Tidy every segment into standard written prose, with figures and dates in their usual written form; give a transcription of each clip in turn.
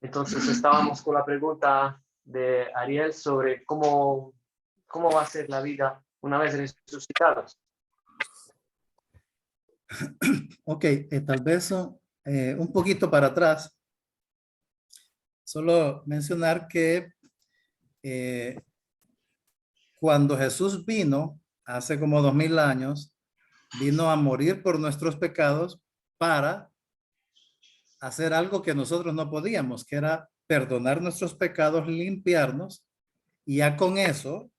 Entonces estábamos con la pregunta de Ariel sobre cómo va a ser la vida una vez resucitados. Ok, tal vez un poquito para atrás, solo mencionar que cuando Jesús vino, hace como 2000 años, vino a morir por nuestros pecados para hacer algo que nosotros no podíamos, que era perdonar nuestros pecados, limpiarnos, y ya con eso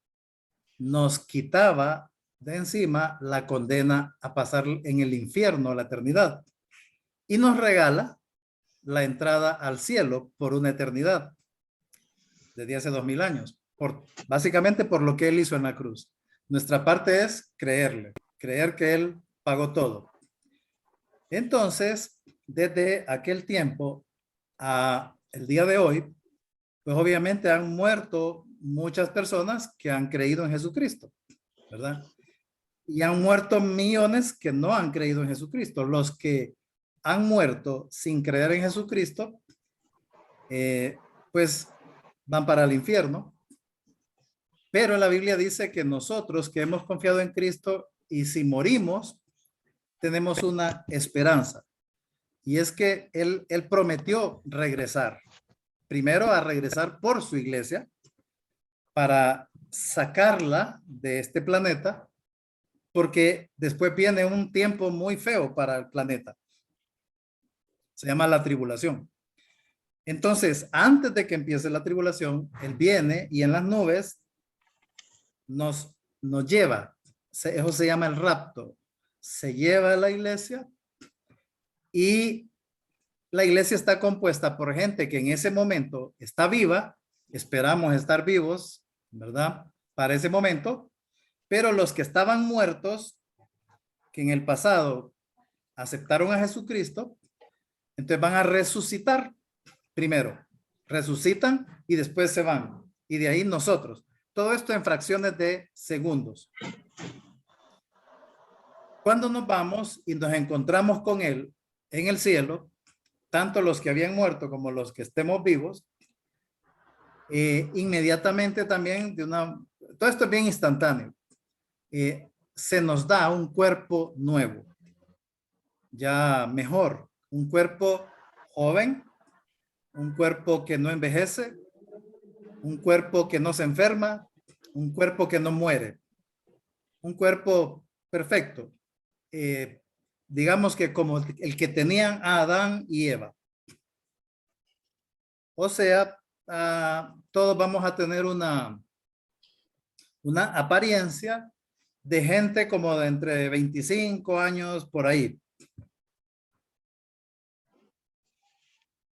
nos quitaba de encima la condena a pasar en el infierno la eternidad y nos regala la entrada al cielo por una eternidad desde hace 2000 años, básicamente por lo que él hizo en la cruz. Nuestra parte es creerle, creer que él pagó todo. Entonces, desde aquel tiempo a el día de hoy, pues obviamente han muerto muchas personas que han creído en Jesucristo, ¿verdad? Y han muerto millones que no han creído en Jesucristo. Los que han muerto sin creer en Jesucristo, pues van para el infierno. Pero la Biblia dice que nosotros que hemos confiado en Cristo y si morimos, tenemos una esperanza. Y es que él prometió regresar. Primero a regresar por su iglesia para sacarla de este planeta, porque después viene un tiempo muy feo para el planeta. Se llama la tribulación. Entonces, antes de que empiece la tribulación, él viene y en las nubes nos lleva. Eso se llama el rapto. Se lleva a la iglesia y la iglesia está compuesta por gente que en ese momento está viva. Esperamos estar vivos, ¿verdad? Para ese momento. Pero los que estaban muertos, que en el pasado aceptaron a Jesucristo, entonces van a resucitar primero. Resucitan y después se van. Y de ahí nosotros. Todo esto en fracciones de segundos. Cuando nos vamos y nos encontramos con él en el cielo, tanto los que habían muerto como los que estemos vivos, inmediatamente también todo esto es bien instantáneo, se nos da un cuerpo nuevo, ya mejor, un cuerpo joven, un cuerpo que no envejece, un cuerpo que no se enferma, un cuerpo que no muere, un cuerpo perfecto, digamos que como el que tenían a Adán y Eva. O sea, todos vamos a tener una apariencia de gente como de entre 25 años por ahí.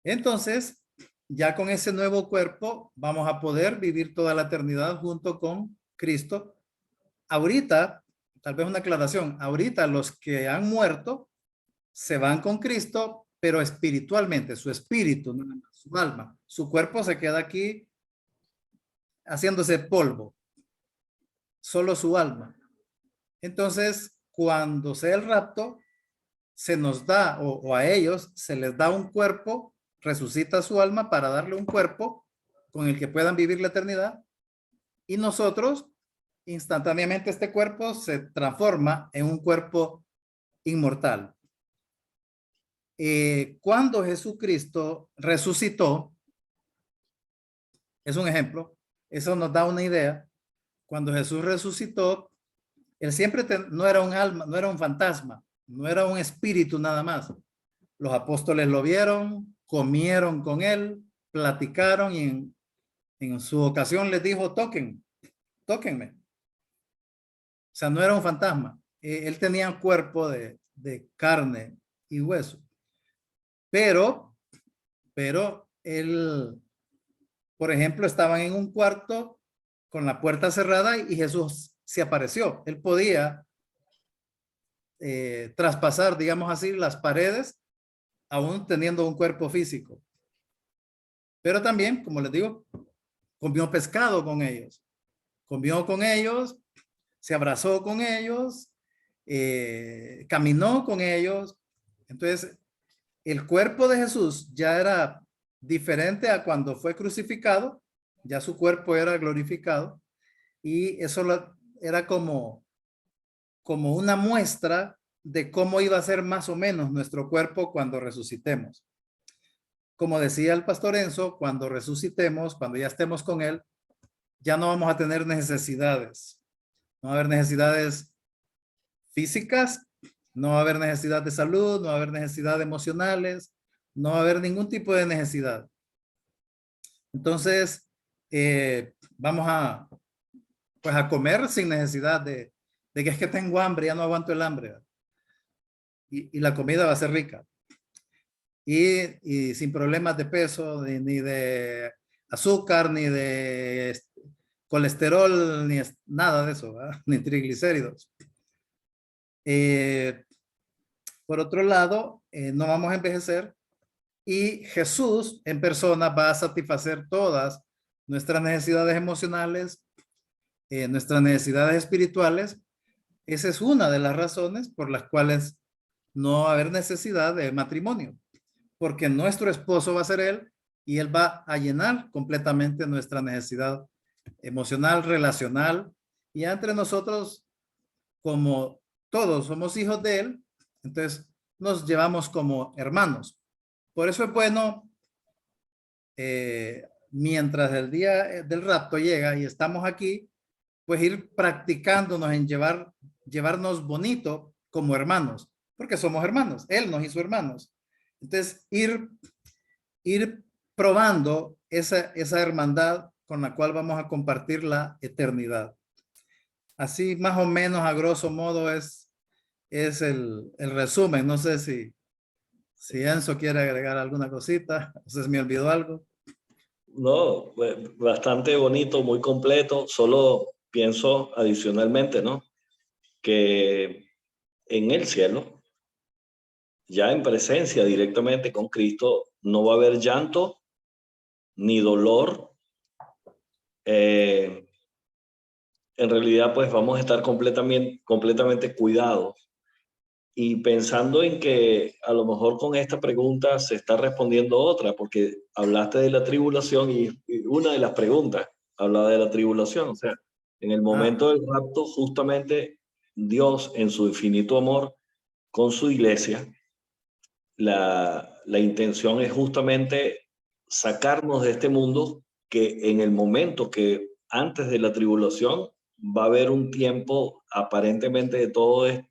Entonces, ya con ese nuevo cuerpo vamos a poder vivir toda la eternidad junto con Cristo. Ahorita, tal vez una aclaración, ahorita los que han muerto se van con Cristo, pero espiritualmente, su espíritu, su alma, su cuerpo se queda aquí haciéndose polvo, solo su alma. Entonces, cuando sea el rapto, se nos da, o a ellos se les da un cuerpo, resucita su alma para darle un cuerpo con el que puedan vivir la eternidad. Y nosotros, instantáneamente, este cuerpo se transforma en un cuerpo inmortal. Cuando Jesucristo resucitó, es un ejemplo, eso nos da una idea. Cuando Jesús resucitó, él siempre no era un alma, no era un fantasma, no era un espíritu nada más. Los apóstoles lo vieron, comieron con él, platicaron y en su ocasión les dijo, tóquenme. O sea, no era un fantasma. Él tenía un cuerpo de carne y hueso. Pero él, por ejemplo, estaban en un cuarto con la puerta cerrada y Jesús se apareció. Él podía traspasar, digamos así, las paredes, aún teniendo un cuerpo físico. Pero también, como les digo, comió pescado con ellos. Comió con ellos, se abrazó con ellos, caminó con ellos. Entonces, el cuerpo de Jesús ya era diferente a cuando fue crucificado, ya su cuerpo era glorificado y eso era como una muestra de cómo iba a ser más o menos nuestro cuerpo cuando resucitemos. Como decía el pastor Enzo, cuando resucitemos, cuando ya estemos con él, ya no vamos a tener necesidades. No va a haber necesidades físicas, no va a haber necesidad de salud, no va a haber necesidad emocionales, no va a haber ningún tipo de necesidad. Entonces, vamos pues a comer sin necesidad de que es que tengo hambre, ya no aguanto el hambre. Y la comida va a ser rica. Y sin problemas de peso, ni de azúcar, ni de colesterol, ni nada de eso, ¿verdad? Ni triglicéridos. Por otro lado, no vamos a envejecer y Jesús en persona va a satisfacer todas nuestras necesidades emocionales, nuestras necesidades espirituales. Esa es una de las razones por las cuales no va a haber necesidad de matrimonio, porque nuestro esposo va a ser él y él va a llenar completamente nuestra necesidad emocional, relacional, y entre nosotros, como todos somos hijos de él, entonces nos llevamos como hermanos. Por eso es bueno, mientras el día del rapto llega y estamos aquí, pues ir practicándonos en llevarnos bonito como hermanos, porque somos hermanos, él nos hizo hermanos. Entonces, ir probando esa hermandad con la cual vamos a compartir la eternidad. Así más o menos a grosso modo es el resumen. No sé si Enzo quiere agregar alguna cosita, no sé si me olvidó algo. No, bastante bonito, muy completo. Solo pienso adicionalmente, ¿no? Que en el cielo, ya en presencia directamente con Cristo, no va a haber llanto ni dolor. En realidad, pues vamos a estar completamente cuidados. Y pensando en que a lo mejor con esta pregunta se está respondiendo otra, porque hablaste de la tribulación y una de las preguntas hablaba de la tribulación. O sea, en el momento del rapto, justamente Dios, en su infinito amor con su iglesia, la intención es justamente sacarnos de este mundo, que en el momento que antes de la tribulación va a haber un tiempo aparentemente de todo esto,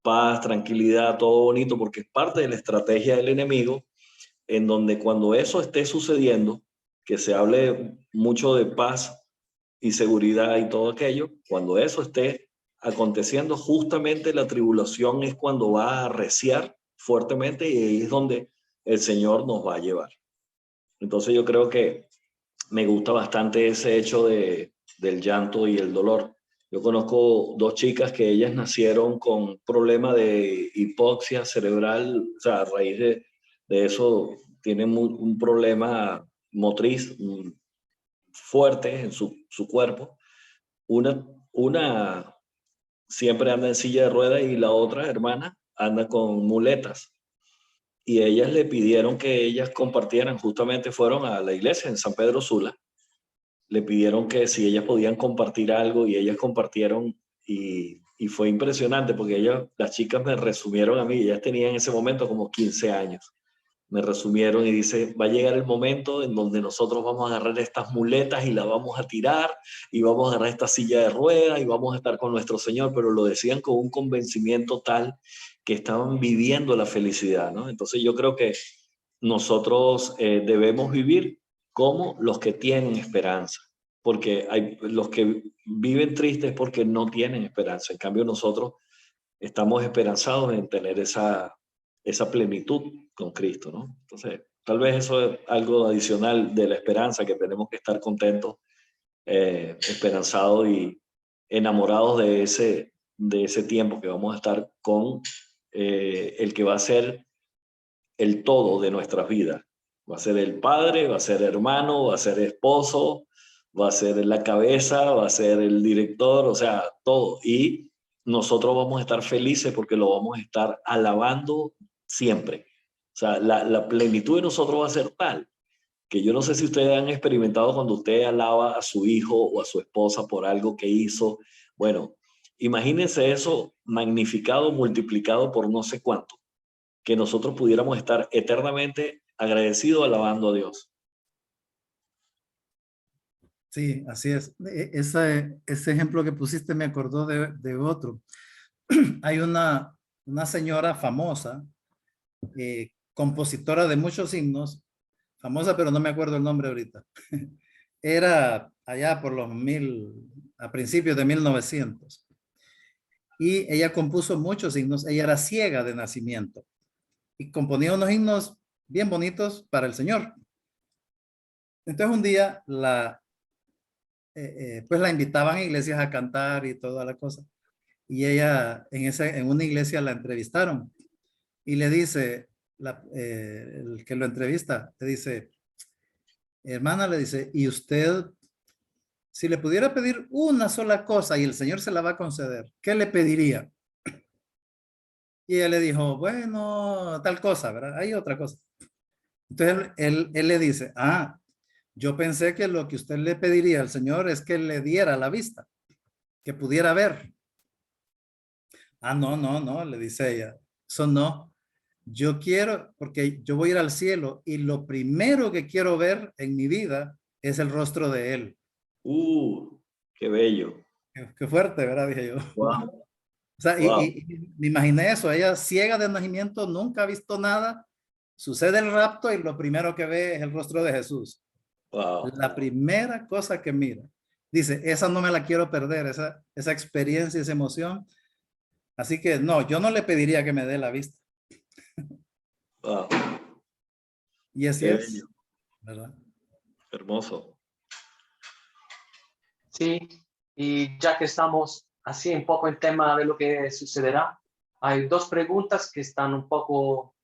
paz, tranquilidad, todo bonito, porque es parte de la estrategia del enemigo, en donde cuando eso esté sucediendo, que se hable mucho de paz y seguridad y todo aquello, cuando eso esté aconteciendo, justamente la tribulación es cuando va a arreciar fuertemente y ahí es donde el Señor nos va a llevar. Entonces yo creo que me gusta bastante ese hecho del llanto y el dolor. Yo conozco dos chicas que ellas nacieron con problema de hipoxia cerebral, o sea, a raíz de eso tienen un problema motriz fuerte en su cuerpo. Una siempre anda en silla de ruedas y la otra hermana anda con muletas. Y ellas le pidieron que ellas compartieran, justamente fueron a la iglesia en San Pedro Sula, le pidieron que si ellas podían compartir algo y ellas compartieron y fue impresionante porque las chicas me resumieron a mí, ellas tenían en ese momento como 15 años, me resumieron y dice, va a llegar el momento en donde nosotros vamos a agarrar estas muletas y las vamos a tirar y vamos a agarrar esta silla de ruedas y vamos a estar con nuestro Señor, pero lo decían con un convencimiento tal que estaban viviendo la felicidad, ¿no? Entonces yo creo que nosotros debemos vivir como los que tienen esperanza, porque hay los que viven tristes porque no tienen esperanza. En cambio nosotros estamos esperanzados en tener esa plenitud con Cristo, ¿no? Entonces, tal vez eso es algo adicional de la esperanza, que tenemos que estar contentos, esperanzados y enamorados de ese tiempo que vamos a estar con el que va a ser el todo de nuestras vidas. Va a ser el padre, va a ser hermano, va a ser esposo, va a ser la cabeza, va a ser el director, o sea, todo. Y nosotros vamos a estar felices porque lo vamos a estar alabando siempre. O sea, la plenitud de nosotros va a ser tal que yo no sé si ustedes han experimentado cuando usted alaba a su hijo o a su esposa por algo que hizo. Bueno, imagínense eso magnificado, multiplicado por no sé cuánto, que nosotros pudiéramos estar eternamente agradecidos alabando a Dios. Sí, así es. Ese ejemplo que pusiste me acordó de otro. Hay una señora famosa, compositora de muchos himnos, famosa, pero no me acuerdo el nombre ahorita. Era allá por a principios de 1900. Y ella compuso muchos himnos. Ella era ciega de nacimiento y componía unos himnos bien bonitos para el Señor. Entonces un día pues la invitaban a iglesias a cantar y toda la cosa. Y ella en una iglesia la entrevistaron y le dice, el que lo entrevista, le dice, hermana, le dice, ¿y usted, si le pudiera pedir una sola cosa y el Señor se la va a conceder, qué le pediría? Y ella le dijo, bueno, tal cosa, ¿verdad? Hay otra cosa. Entonces él le dice, yo pensé que lo que usted le pediría al Señor es que le diera la vista, que pudiera ver. No, no, no, le dice ella, eso no. Yo quiero, porque yo voy a ir al cielo y lo primero que quiero ver en mi vida es el rostro de él. Qué bello. Qué fuerte, ¿verdad? Dije yo. Wow, O sea, wow. y me imaginé eso, ella ciega de nacimiento, nunca ha visto nada, sucede el rapto y lo primero que ve es el rostro de Jesús. Wow. La primera cosa que mira. Dice, esa no me la quiero perder, esa experiencia, esa emoción. Así que no, yo no le pediría que me dé la vista. Wow. Y así Qué es, bello. ¿verdad? Hermoso. Sí, y ya que estamos así un poco en tema de lo que sucederá, hay dos preguntas que están un poco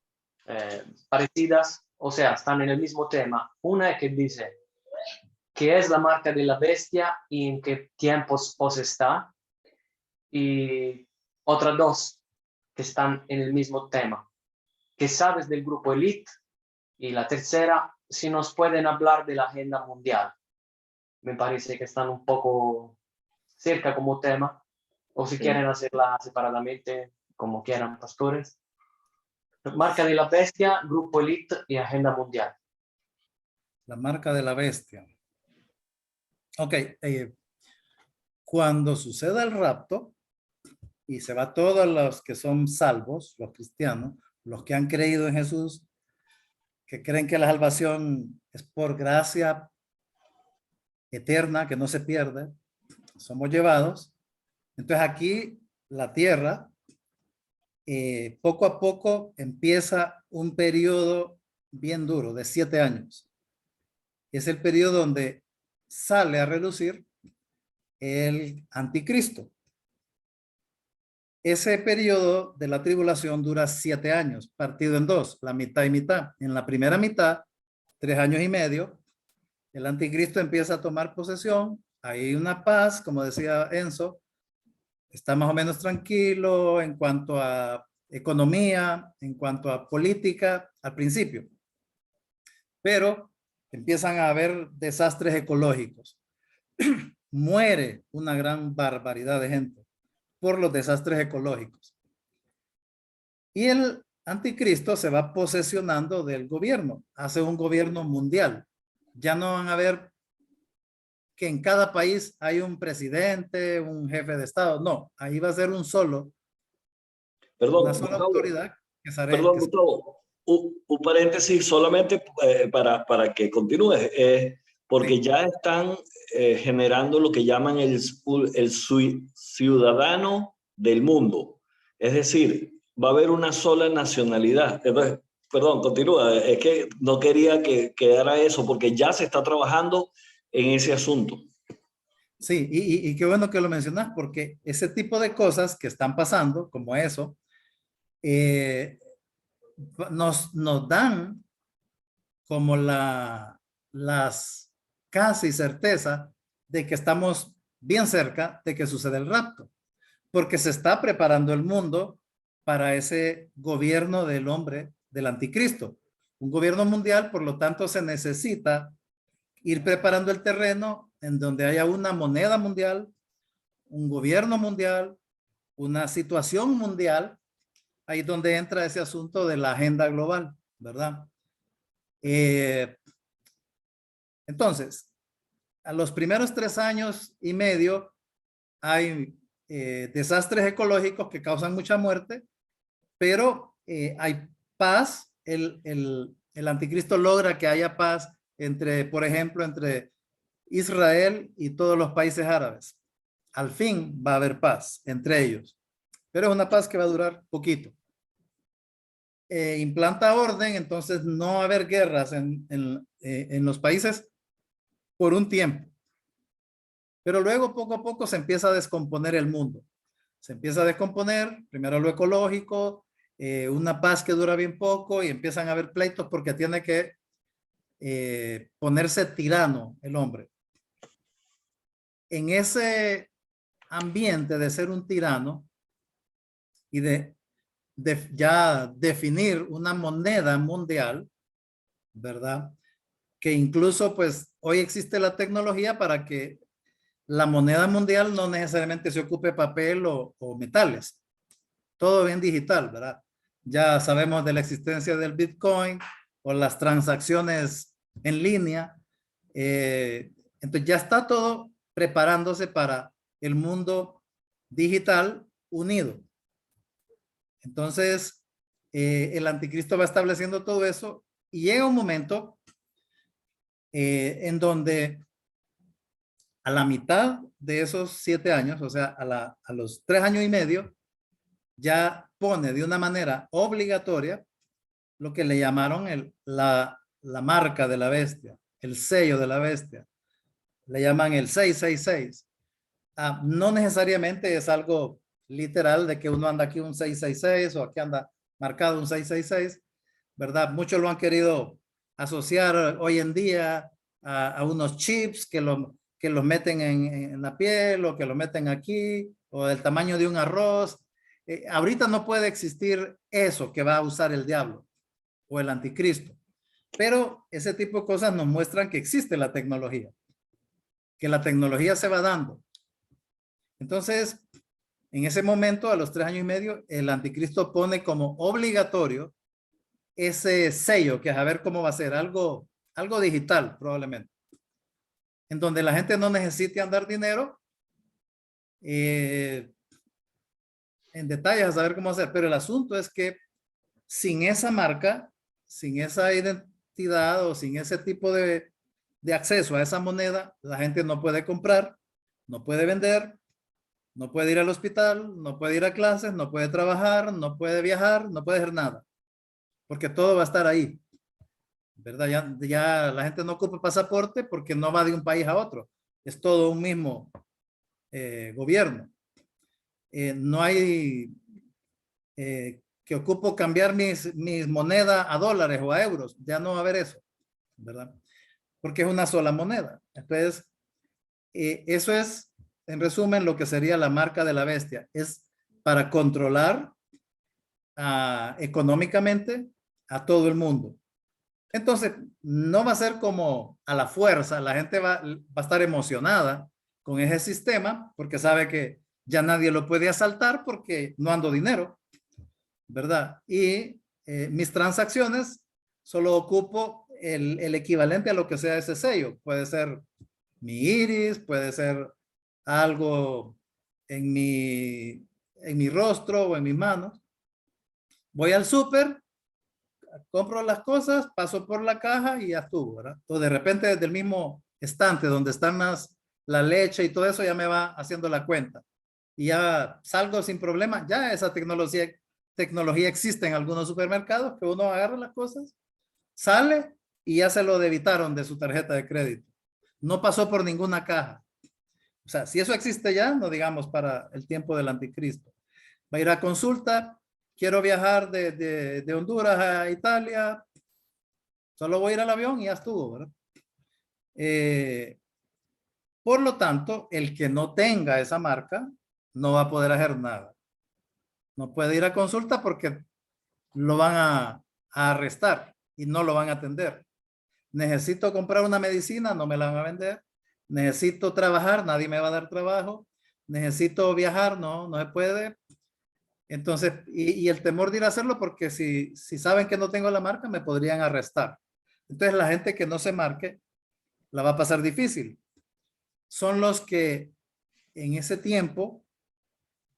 parecidas, o sea, están en el mismo tema. Una es que dice, ¿qué es la marca de la bestia y en qué tiempos está? Y otras dos que están en el mismo tema. ¿Qué sabes del grupo Elite? Y la tercera, si nos pueden hablar de la agenda mundial. Me parece que están un poco cerca como tema, o si quieren hacerla separadamente, como quieran, pastores. Marca de la bestia, grupo Elite y agenda mundial. La marca de la bestia. Ok, cuando suceda el rapto y se va todos los que son salvos, los cristianos, los que han creído en Jesús, que creen que la salvación es por gracia eterna, que no se pierde, somos llevados. Entonces aquí la tierra, poco a poco empieza un periodo bien duro de 7 años. Es el periodo donde sale a relucir el anticristo. Ese periodo de la tribulación dura 7 años, partido en dos, la mitad y mitad. En la primera mitad, 3 años y medio, el anticristo empieza a tomar posesión. Hay una paz, como decía Enzo, está más o menos tranquilo en cuanto a economía, en cuanto a política al principio. Pero empiezan a haber desastres ecológicos. Muere una gran barbaridad de gente por los desastres ecológicos. Y el anticristo se va posesionando del gobierno, hace un gobierno mundial. Ya no van a ver que en cada país hay un presidente, un jefe de estado. No, ahí va a ser una sola Perdón, Gustavo. autoridad que será. Perdón, Gustavo. Un paréntesis solamente para que continúes. Porque Sí, ya están generando lo que llaman el ciudadano del mundo. Es decir, va a haber una sola nacionalidad. Entonces, perdón, continúa. Es que no quería que quedara eso, porque ya se está trabajando en ese asunto. sí, y qué bueno que lo mencionas, porque ese tipo de cosas que están pasando, como eso, eh, nos dan como las casi certeza de que estamos bien cerca de que suceda el rapto, porque se está preparando el mundo para ese gobierno del hombre, del anticristo. un gobierno mundial, por lo tanto se necesita ir preparando el terreno en donde haya una moneda mundial, un gobierno mundial, una situación mundial, ahí es donde entra ese asunto de la agenda global, ¿verdad? Entonces, a los primeros 3 años y medio hay desastres ecológicos que causan mucha muerte, pero hay paz. El anticristo logra que haya paz entre, por ejemplo, entre Israel y todos los países árabes. Al fin va a haber paz entre ellos, pero es una paz que va a durar poquito. Implanta orden, entonces no va a haber guerras en los países por un tiempo. Pero luego poco a poco se empieza a descomponer el mundo. Se empieza a descomponer, primero lo ecológico, una paz que dura bien poco y empiezan a haber pleitos porque tiene que ponerse tirano el hombre. En ese ambiente de ser un tirano y de ya definir una moneda mundial, ¿verdad? Que incluso pues hoy existe la tecnología para que la moneda mundial no necesariamente se ocupe papel o metales. Todo bien digital, ¿verdad? Ya sabemos de la existencia del Bitcoin o las transacciones en línea. Entonces ya está todo preparándose para el mundo digital unido. Entonces, el anticristo va estableciendo todo eso y llega un momento en donde a la mitad de esos 7 años, o sea, a los 3 años y medio, ya pone de una manera obligatoria lo que le llamaron la marca de la bestia, el sello de la bestia. Le llaman el 666. No necesariamente es algo literal de que uno anda aquí un 666 o aquí anda marcado un 666, ¿verdad? Muchos lo han querido asociar hoy en día a unos chips que los meten en la piel o que lo meten aquí o del tamaño de un arroz. Ahorita no puede existir eso que va a usar el diablo o el anticristo, pero ese tipo de cosas nos muestran que existe la tecnología, que la tecnología se va dando. Entonces, en ese momento, a los 3 años y medio, el anticristo pone como obligatorio ese sello, que es a ver cómo va a ser, algo digital probablemente, en donde la gente no necesite andar dinero en detalles a saber cómo hacer, pero el asunto es que sin esa marca, sin esa identidad o sin ese tipo de acceso a esa moneda, la gente no puede comprar, no puede vender, no puede ir al hospital, no puede ir a clases, no puede trabajar, no puede viajar, no puede hacer nada, porque todo va a estar ahí, ¿verdad? Ya la gente no ocupa pasaporte porque no va de un país a otro, es todo un mismo gobierno. No hay que ocupo cambiar mis monedas a dólares o a euros, ya no va a haber eso, ¿verdad? Porque es una sola moneda. Entonces, eso es, en resumen, lo que sería la marca de la bestia. Es para controlar económicamente a todo el mundo. Entonces, no va a ser como a la fuerza. La gente va a estar emocionada con ese sistema porque sabe que ya nadie lo puede asaltar porque no ando dinero, ¿verdad? Y mis transacciones solo ocupo el equivalente a lo que sea ese sello. Puede ser mi iris, puede ser algo en mi rostro o en mis manos. Voy al súper, compro las cosas, paso por la caja y ya estuvo, ¿verdad? O de repente desde el mismo estante donde están la leche y todo eso ya me va haciendo la cuenta. Y ya salgo sin problema. Ya esa tecnología existe en algunos supermercados que uno agarra las cosas, sale y ya se lo debitaron de su tarjeta de crédito. No pasó por ninguna caja. O sea, si eso existe ya, no digamos para el tiempo del anticristo. Va a ir a consulta, quiero viajar de Honduras a Italia, solo voy a ir al avión y ya estuvo, ¿verdad? Por lo tanto, el que no tenga esa marca no va a poder hacer nada. No puede ir a consulta porque lo van a arrestar y no lo van a atender. Necesito comprar una medicina, no me la van a vender. Necesito trabajar, nadie me va a dar trabajo. Necesito viajar, no se puede. Entonces, y el temor de ir a hacerlo porque si saben que no tengo la marca, me podrían arrestar. Entonces, la gente que no se marque la va a pasar difícil. Son los que en ese tiempo,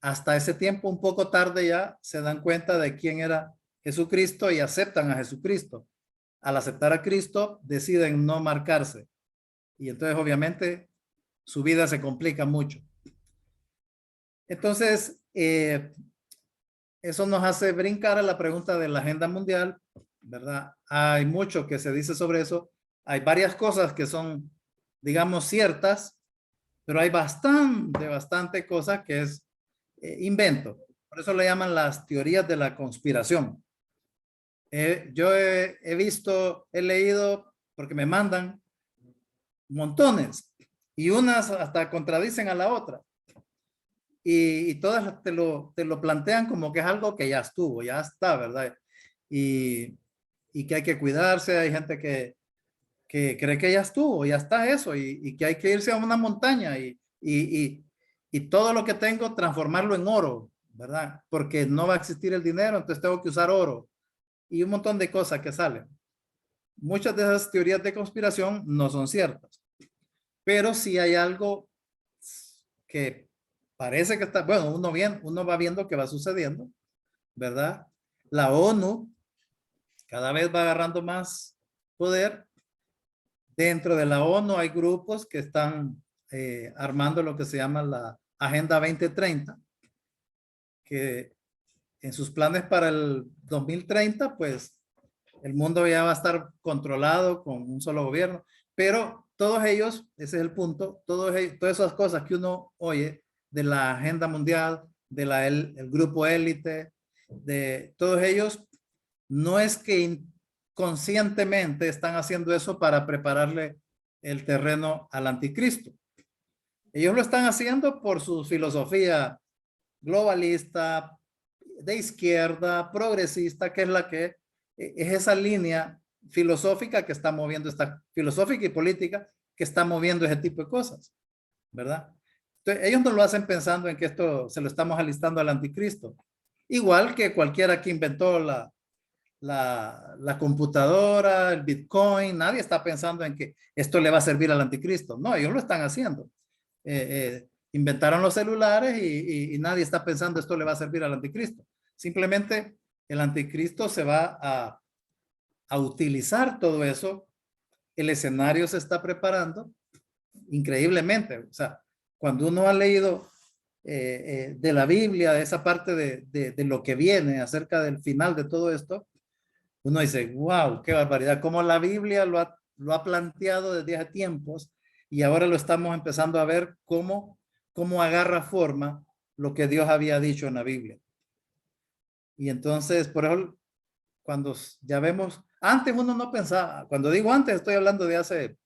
hasta ese tiempo un poco tarde ya, se dan cuenta de quién era Jesucristo y aceptan a Jesucristo. Al aceptar a Cristo, deciden no marcarse. Y entonces, obviamente, su vida se complica mucho. Entonces, eso nos hace brincar a la pregunta de la agenda mundial, ¿verdad? Hay mucho que se dice sobre eso. Hay varias cosas que son, digamos, ciertas, pero hay bastante cosas que es invento. Por eso le llaman las teorías de la conspiración. Yo he visto, he leído, porque me mandan montones y unas hasta contradicen a la otra. Y todas te lo plantean como que es algo que ya estuvo, ya está, ¿verdad? Y que hay que cuidarse. Hay gente que cree que ya estuvo, ya está eso, y que hay que irse a una montaña y todo lo que tengo transformarlo en oro, ¿verdad? Porque no va a existir el dinero, entonces tengo que usar oro y un montón de cosas que salen. Muchas de esas teorías de conspiración no son ciertas, pero sí hay algo que parece que está, bueno, uno va viendo que va sucediendo, ¿verdad? La ONU cada vez va agarrando más poder. Dentro de la ONU hay grupos que están armando lo que se llama la Agenda 2030, que en sus planes para el 2030, pues el mundo ya va a estar controlado con un solo gobierno, pero todos ellos, ese es el punto, todas esas cosas que uno oye de la agenda mundial, de el grupo élite, de todos ellos, no es que conscientemente están haciendo eso para prepararle el terreno al anticristo. Ellos lo están haciendo por su filosofía globalista, de izquierda, progresista, que es la que es esa línea filosófica que está moviendo filosófica y política que está moviendo ese tipo de cosas, ¿verdad? Entonces, ellos no lo hacen pensando en que esto se lo estamos alistando al anticristo. Igual que cualquiera que inventó la computadora, el Bitcoin, nadie está pensando en que esto le va a servir al anticristo. No, ellos lo están haciendo. Inventaron los celulares y nadie está pensando esto le va a servir al anticristo. Simplemente el anticristo se va a utilizar todo eso. El escenario se está preparando increíblemente. O sea, cuando uno ha leído de la Biblia, de esa parte de lo que viene acerca del final de todo esto, uno dice, wow, qué barbaridad, cómo la Biblia lo ha planteado desde hace tiempos y ahora lo estamos empezando a ver cómo agarra forma lo que Dios había dicho en la Biblia. Y entonces, por eso, cuando ya vemos, antes uno no pensaba, cuando digo antes, estoy hablando de hace,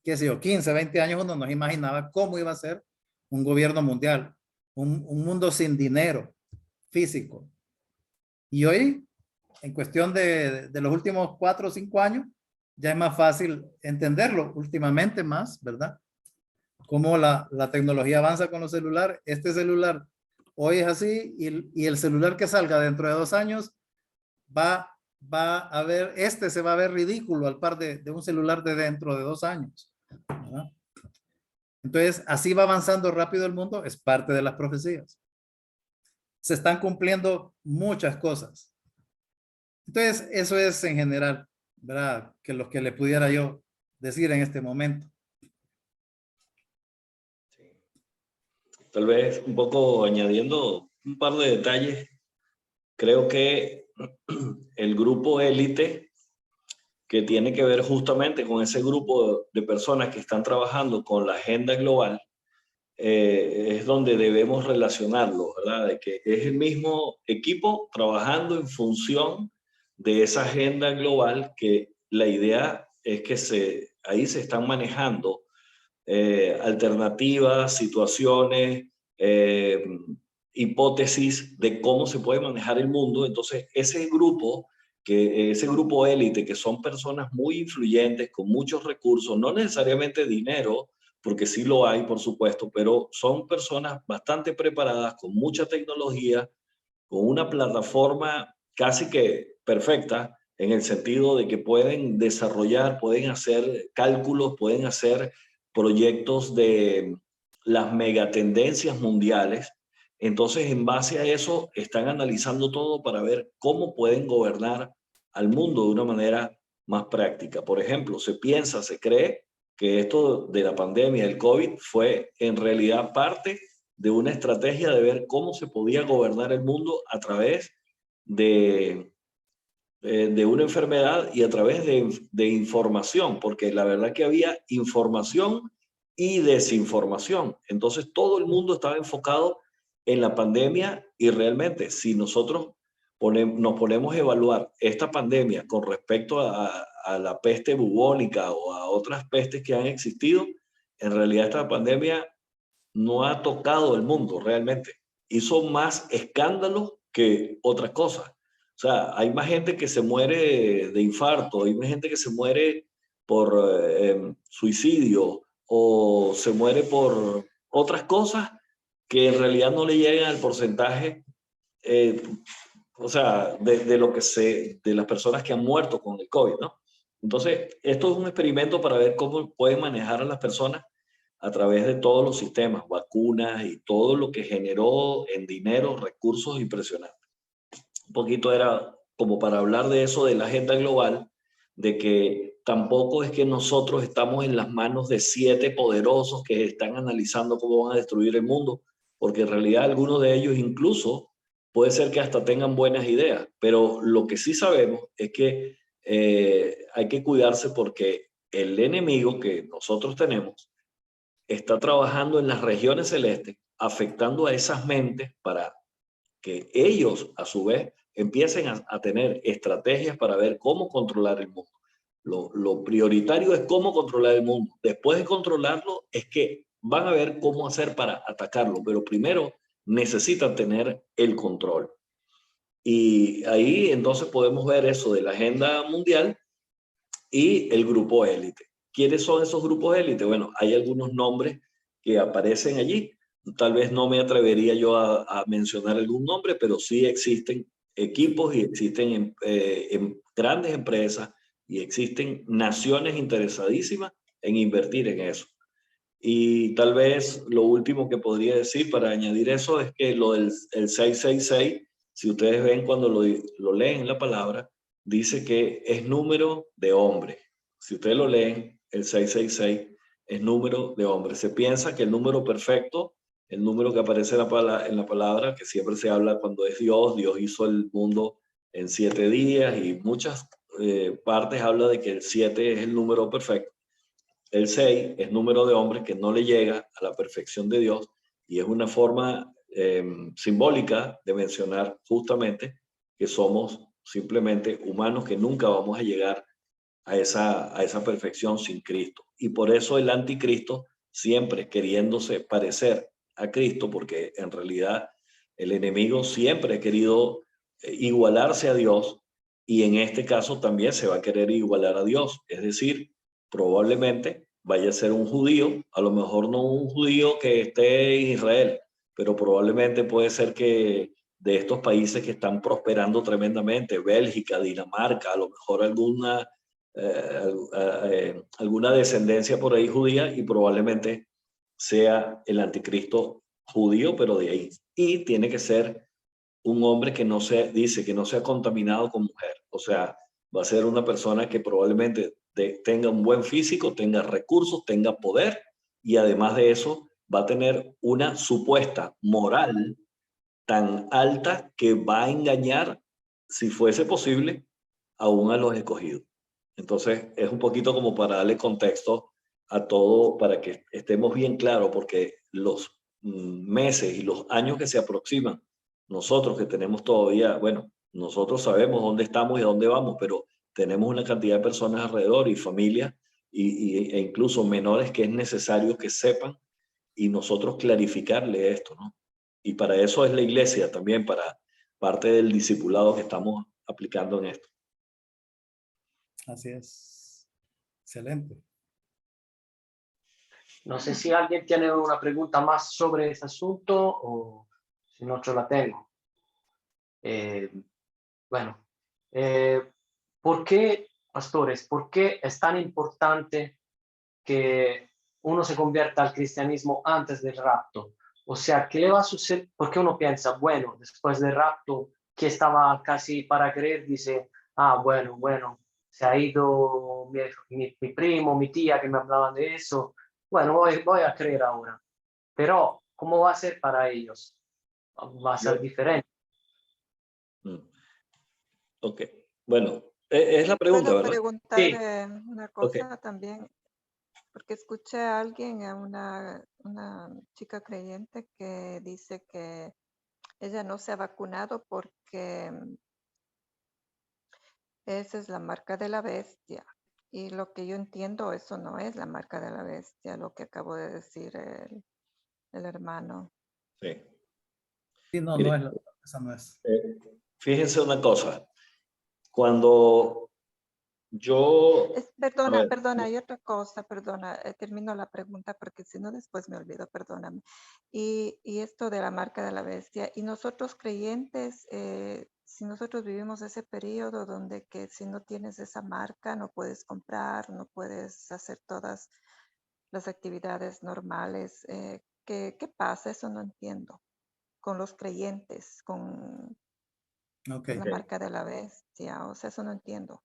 qué sé yo, 15, 20 años, uno no imaginaba cómo iba a ser un gobierno mundial, un mundo sin dinero físico. Y hoy, en cuestión de los últimos 4 o 5 años, ya es más fácil entenderlo últimamente más, ¿verdad? Cómo la tecnología avanza con los celulares. Este celular hoy es así y el celular que salga dentro de 2 años va a ver, se va a ver ridículo al par de un celular de dentro de 2 años, ¿verdad? Entonces, así va avanzando rápido el mundo, es parte de las profecías. Se están cumpliendo muchas cosas. Entonces, eso es en general, ¿verdad? Que lo que le pudiera yo decir en este momento. Tal vez un poco añadiendo un par de detalles. Creo que el grupo élite, que tiene que ver justamente con ese grupo de personas que están trabajando con la agenda global, es donde debemos relacionarlo, ¿verdad? De que es el mismo equipo trabajando en función de esa agenda global, que la idea es que ahí se están manejando alternativas, situaciones, hipótesis de cómo se puede manejar el mundo. Entonces, ese grupo que ese grupo élite, que son personas muy influyentes, con muchos recursos, no necesariamente dinero, porque sí lo hay, por supuesto, pero son personas bastante preparadas, con mucha tecnología, con una plataforma casi que perfecta, en el sentido de que pueden desarrollar, pueden hacer cálculos, pueden hacer proyectos de las megatendencias mundiales. Entonces, en base a eso, están analizando todo para ver cómo pueden gobernar al mundo de una manera más práctica. Por ejemplo, se piensa, se cree que esto de la pandemia, del COVID, fue en realidad parte de una estrategia de ver cómo se podía gobernar el mundo a través de una enfermedad y a través de información, porque la verdad que había información y desinformación. Entonces todo el mundo estaba enfocado en la pandemia y realmente si nosotros nos ponemos a evaluar esta pandemia con respecto a la peste bubónica o a otras pestes que han existido, en realidad esta pandemia no ha tocado el mundo realmente. Hizo más escándalos que otras cosas. O sea, hay más gente que se muere de infarto, hay más gente que se muere por suicidio o se muere por otras cosas que en realidad no le llegan al porcentaje, eh, o sea, de las personas que han muerto con el COVID, ¿no? Entonces, esto es un experimento para ver cómo pueden manejar a las personas a través de todos los sistemas, vacunas y todo lo que generó en dinero, recursos impresionantes. Un poquito era como para hablar de eso, de la agenda global, de que tampoco es que nosotros estamos en las manos de 7 poderosos que están analizando cómo van a destruir el mundo, porque en realidad algunos de ellos incluso puede ser que hasta tengan buenas ideas, pero lo que sí sabemos es que hay que cuidarse porque el enemigo que nosotros tenemos está trabajando en las regiones celestes, afectando a esas mentes para que ellos, a su vez, empiecen a tener estrategias para ver cómo controlar el mundo. Lo prioritario es cómo controlar el mundo. Después de controlarlo, es que van a ver cómo hacer para atacarlo, pero primero necesitan tener el control. Y ahí entonces podemos ver eso de la agenda mundial y el grupo élite. ¿Quiénes son esos grupos élite? Bueno, hay algunos nombres que aparecen allí. Tal vez no me atrevería yo a mencionar algún nombre, pero sí existen equipos y existen grandes empresas y existen naciones interesadísimas en invertir en eso. Y tal vez lo último que podría decir para añadir eso es que lo del el 666, si ustedes ven cuando lo leen en la palabra, dice que es número de hombre. Si ustedes lo leen, el 666 es número de hombre. Se piensa que el número perfecto, el número que aparece en la palabra, que siempre se habla cuando es Dios, Dios hizo el mundo en 7 días y muchas partes habla de que el 7 es el número perfecto. El 6 es número de hombres que no le llega a la perfección de Dios y es una forma simbólica de mencionar justamente que somos simplemente humanos que nunca vamos a llegar a esa perfección sin Cristo. Y por eso el anticristo siempre queriéndose parecer a Cristo, porque en realidad el enemigo siempre ha querido igualarse a Dios y en este caso también se va a querer igualar a Dios. Es decir, probablemente vaya a ser un judío, a lo mejor no un judío que esté en Israel, pero probablemente puede ser que de estos países que están prosperando tremendamente, Bélgica, Dinamarca, a lo mejor alguna descendencia por ahí judía y probablemente sea el anticristo judío, pero de ahí. Y tiene que ser un hombre que no se dice que no sea contaminado con mujer. O sea, va a ser una persona que probablemente tenga un buen físico, tenga recursos, tenga poder y además de eso va a tener una supuesta moral tan alta que va a engañar, si fuese posible, aún a los escogidos. Entonces, es un poquito como para darle contexto a todo, para que estemos bien claros, porque los meses y los años que se aproximan, nosotros que tenemos todavía, bueno, nosotros sabemos dónde estamos y a dónde vamos, pero tenemos una cantidad de personas alrededor y familias e incluso menores que es necesario que sepan y nosotros clarificarle esto, ¿no? Y para eso es la iglesia también, para parte del discipulado que estamos aplicando en esto. Así es. Excelente. No sé si alguien tiene una pregunta más sobre ese asunto o si no, yo la tengo. Eh, bueno, ¿por qué, pastores, por qué es tan importante que uno se convierta al cristianismo antes del rapto? O sea, ¿qué le va a suceder? Porque uno piensa, bueno, después del rapto, que estaba casi para creer, dice, ah, bueno, se ha ido mi primo, mi tía que me hablaban de eso. Bueno, voy a creer ahora. Pero, ¿cómo va a ser para ellos? Va a ser Yo- diferente. mm, ok, bueno, es la pregunta, ¿Puedo ¿verdad? preguntar Sí, una Ok, cosa también? Porque escuché a alguien, a una chica creyente que dice que ella no se ha vacunado porque esa es la marca de la bestia. Y lo que yo entiendo, eso no es la marca de la bestia, lo que acabó de decir el hermano. sí. Sí, no, Mire, esa no es. fíjense una cosa. Cuando yo, a Perdona, ver, perdona, hay otra cosa, perdona, termino la pregunta porque si no después me olvido, perdóname. Y esto de la marca de la bestia, y nosotros creyentes, si nosotros vivimos ese periodo donde que si no tienes esa marca no puedes comprar, no puedes hacer todas las actividades normales, ¿qué pasa? Eso no entiendo. Con los creyentes, Ok, con la marca de la bestia, o sea, eso no entiendo.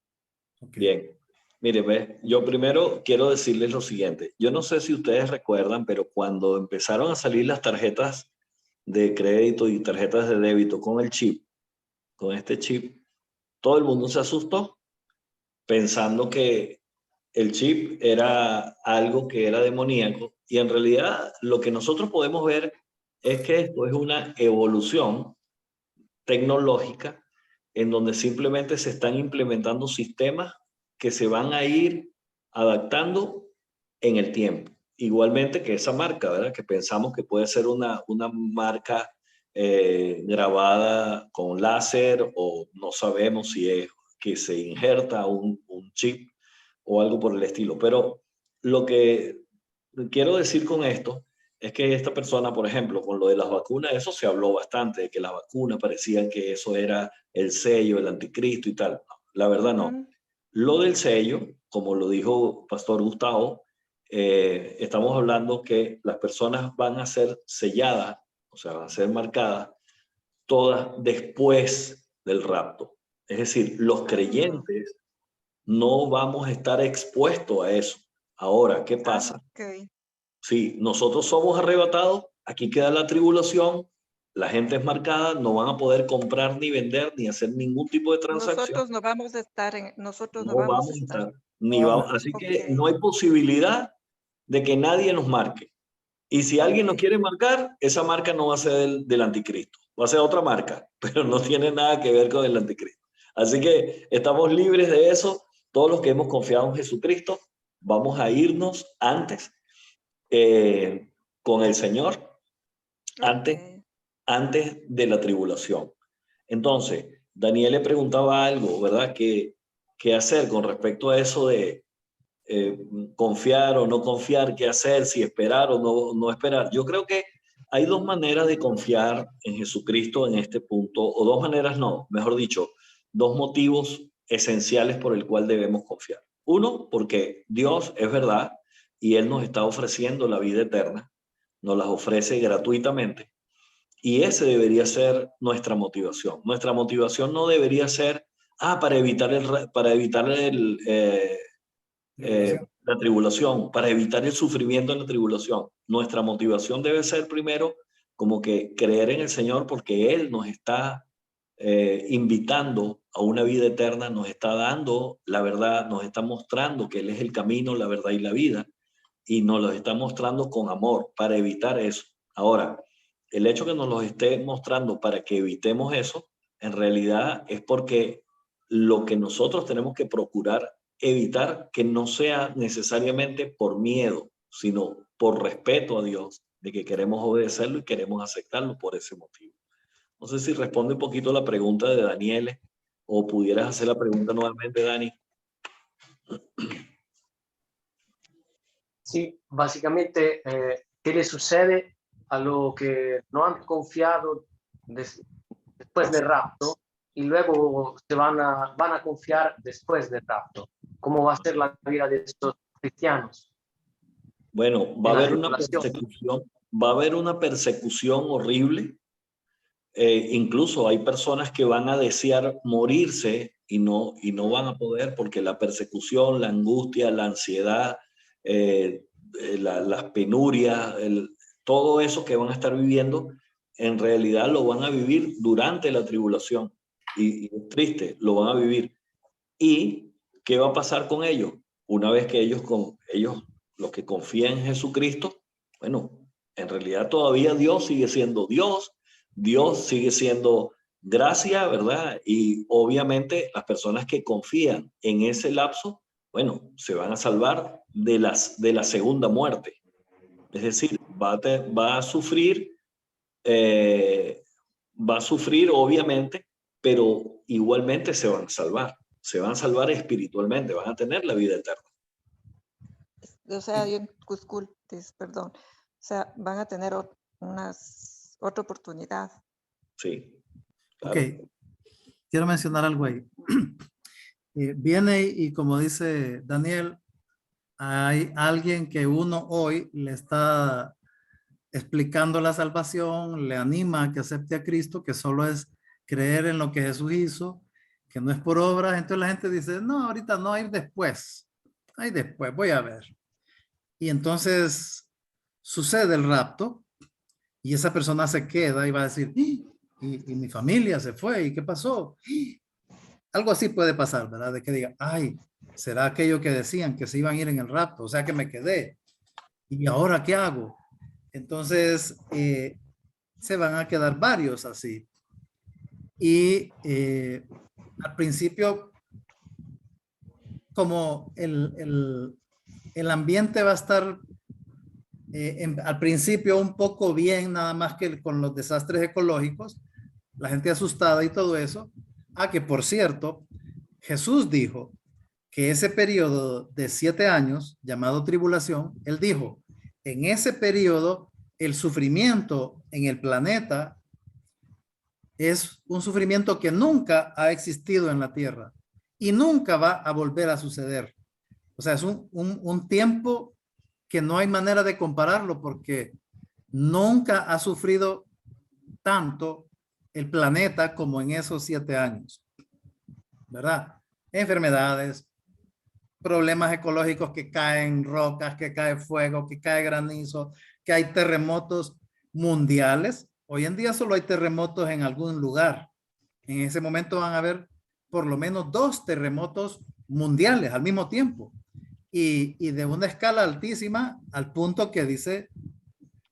ok. bien. Mire, ve, yo primero quiero decirles lo siguiente. Yo no sé si ustedes recuerdan, pero cuando empezaron a salir las tarjetas de crédito y tarjetas de débito con el chip, con este chip, todo el mundo se asustó pensando que el chip era algo que era demoníaco y en realidad lo que nosotros podemos ver es que esto es una evolución tecnológica en donde simplemente se están implementando sistemas que se van a ir adaptando en el tiempo. Igualmente que esa marca, ¿verdad? Que pensamos que puede ser una marca grabada con láser o no sabemos si es que se injerta un chip o algo por el estilo. Pero lo que quiero decir con esto es que esta persona, por ejemplo, con lo de las vacunas, eso se habló bastante, de que las vacunas parecían que eso era el sello, el anticristo y tal. No, la verdad no. Ujú. Lo del sello, como lo dijo Pastor Gustavo, estamos hablando que las personas van a ser selladas, o sea, van a ser marcadas todas después del rapto. Es decir, los Ah, creyentes no vamos a estar expuestos a eso. Ahora, ¿qué pasa? ok. Si nosotros somos arrebatados, aquí queda la tribulación, la gente es marcada, no van a poder comprar ni vender ni hacer ningún tipo de transacción. Nosotros no vamos a estar nosotros no No vamos a vamos a estar. estar, No ni vamos. vamos, así Ok, que no hay posibilidad de que nadie nos marque. Y si alguien nos ok. quiere marcar, esa marca no va a ser del anticristo, va a ser otra marca, pero no tiene nada que ver con el anticristo. Así que estamos libres de eso. Todos los que hemos confiado en Jesucristo, vamos a irnos antes con el Señor, antes, Ok. antes de la tribulación. Entonces, Daniel le preguntaba algo, ¿verdad? ¿Qué hacer con respecto a eso de confiar o no confiar? ¿Qué hacer? Si esperar o no esperar. Yo creo que hay dos maneras de confiar en Jesucristo en este punto, o dos maneras no, mejor dicho, dos motivos esenciales por el cual debemos confiar. Uno, porque Dios es verdad y Él nos está ofreciendo la vida eterna, nos las ofrece gratuitamente. Y ese debería ser nuestra motivación. Nuestra motivación no debería ser, para evitar Tribulación. la tribulación, para evitar el sufrimiento en la tribulación. Nuestra motivación debe ser primero como que creer en el Señor porque Él nos está invitando a una vida eterna, nos está dando la verdad, nos está mostrando que Él es el camino, la verdad y la vida, y nos lo está mostrando con amor para evitar eso. Ahora, el hecho que nos lo esté mostrando para que evitemos eso, en realidad es porque lo que nosotros tenemos que procurar evitar que no sea necesariamente por miedo, sino por respeto a Dios, de que queremos obedecerlo y queremos aceptarlo por ese motivo. No sé si responde un poquito la pregunta de Daniel o pudieras hacer la pregunta nuevamente, Dani. Sí, básicamente, ¿qué le sucede a lo que no han confiado después del rapto y luego van a confiar después del rapto? ¿Cómo va a ser la vida de estos cristianos Bueno, en la tribulación? va a haber una persecución horrible. Incluso hay personas que van a desear morirse y no van a poder porque la persecución, la angustia, la ansiedad, las penurias, todo eso que van a estar viviendo, en realidad lo van a vivir durante la tribulación. Y es triste, lo van a vivir. ¿Y qué va a pasar con ellos? Una vez que ellos, los que confían en Jesucristo, bueno, en realidad todavía Dios sigue siendo Dios, Dios sigue siendo gracia, ¿verdad? Y obviamente las personas que confían en ese lapso, bueno, se van a salvar de la segunda muerte. Es decir, va a sufrir, obviamente, pero igualmente se van a salvar. Se van a salvar espiritualmente, van a tener la vida eterna. O sea, perdón. O sea, van a tener otra oportunidad. Sí. Claro. Ok, quiero mencionar algo ahí. Viene y como dice Daniel, hay alguien que uno hoy le está explicando la salvación, le anima a que acepte a Cristo, que solo es creer en lo que Jesús hizo, que no es por obras. Entonces la gente dice, no, ahorita no, hay después, voy a ver. Y entonces sucede el rapto y esa persona se queda y va a decir, y mi familia se fue, ¿y qué pasó? Algo así puede pasar, ¿verdad? De que diga, ay, será aquello que decían que se iban a ir en el rapto, o sea que me quedé. ¿Y ahora qué hago? Entonces, se van a quedar varios así. Y al principio, como el ambiente va a estar al principio un poco bien, nada más que con los desastres ecológicos, la gente asustada y todo eso. Que por cierto, Jesús dijo que ese periodo de 7 años, llamado tribulación, él dijo, en ese periodo, el sufrimiento en el planeta es un sufrimiento que nunca ha existido en la tierra y nunca va a volver a suceder. O sea, es un tiempo que no hay manera de compararlo porque nunca ha sufrido tanto el planeta como en esos 7 años, ¿verdad? Enfermedades, problemas ecológicos, que caen rocas, que cae fuego, que cae granizo, que hay terremotos mundiales. Hoy en día solo hay terremotos en algún lugar. En ese momento van a haber por lo menos 2 terremotos mundiales al mismo tiempo y de una escala altísima al punto que dice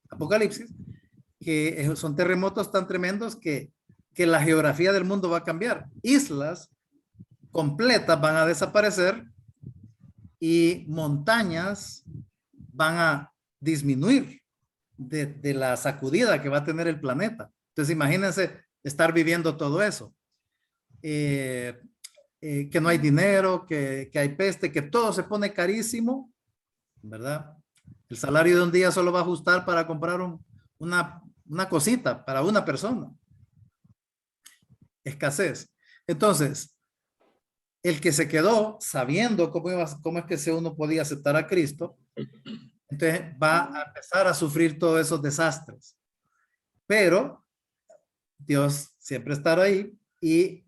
Apocalipsis que son terremotos tan tremendos que la geografía del mundo va a cambiar. Islas completas van a desaparecer y montañas van a disminuir de la sacudida que va a tener el planeta. Entonces imagínense estar viviendo todo eso. Que no hay dinero, que hay peste, que todo se pone carísimo, ¿verdad? El salario de un día solo va a ajustar para comprar una cosita para una persona. Escasez. Entonces, el que se quedó sabiendo cómo es que uno podía aceptar a Cristo, entonces va a empezar a sufrir todos esos desastres. Pero Dios siempre estará ahí y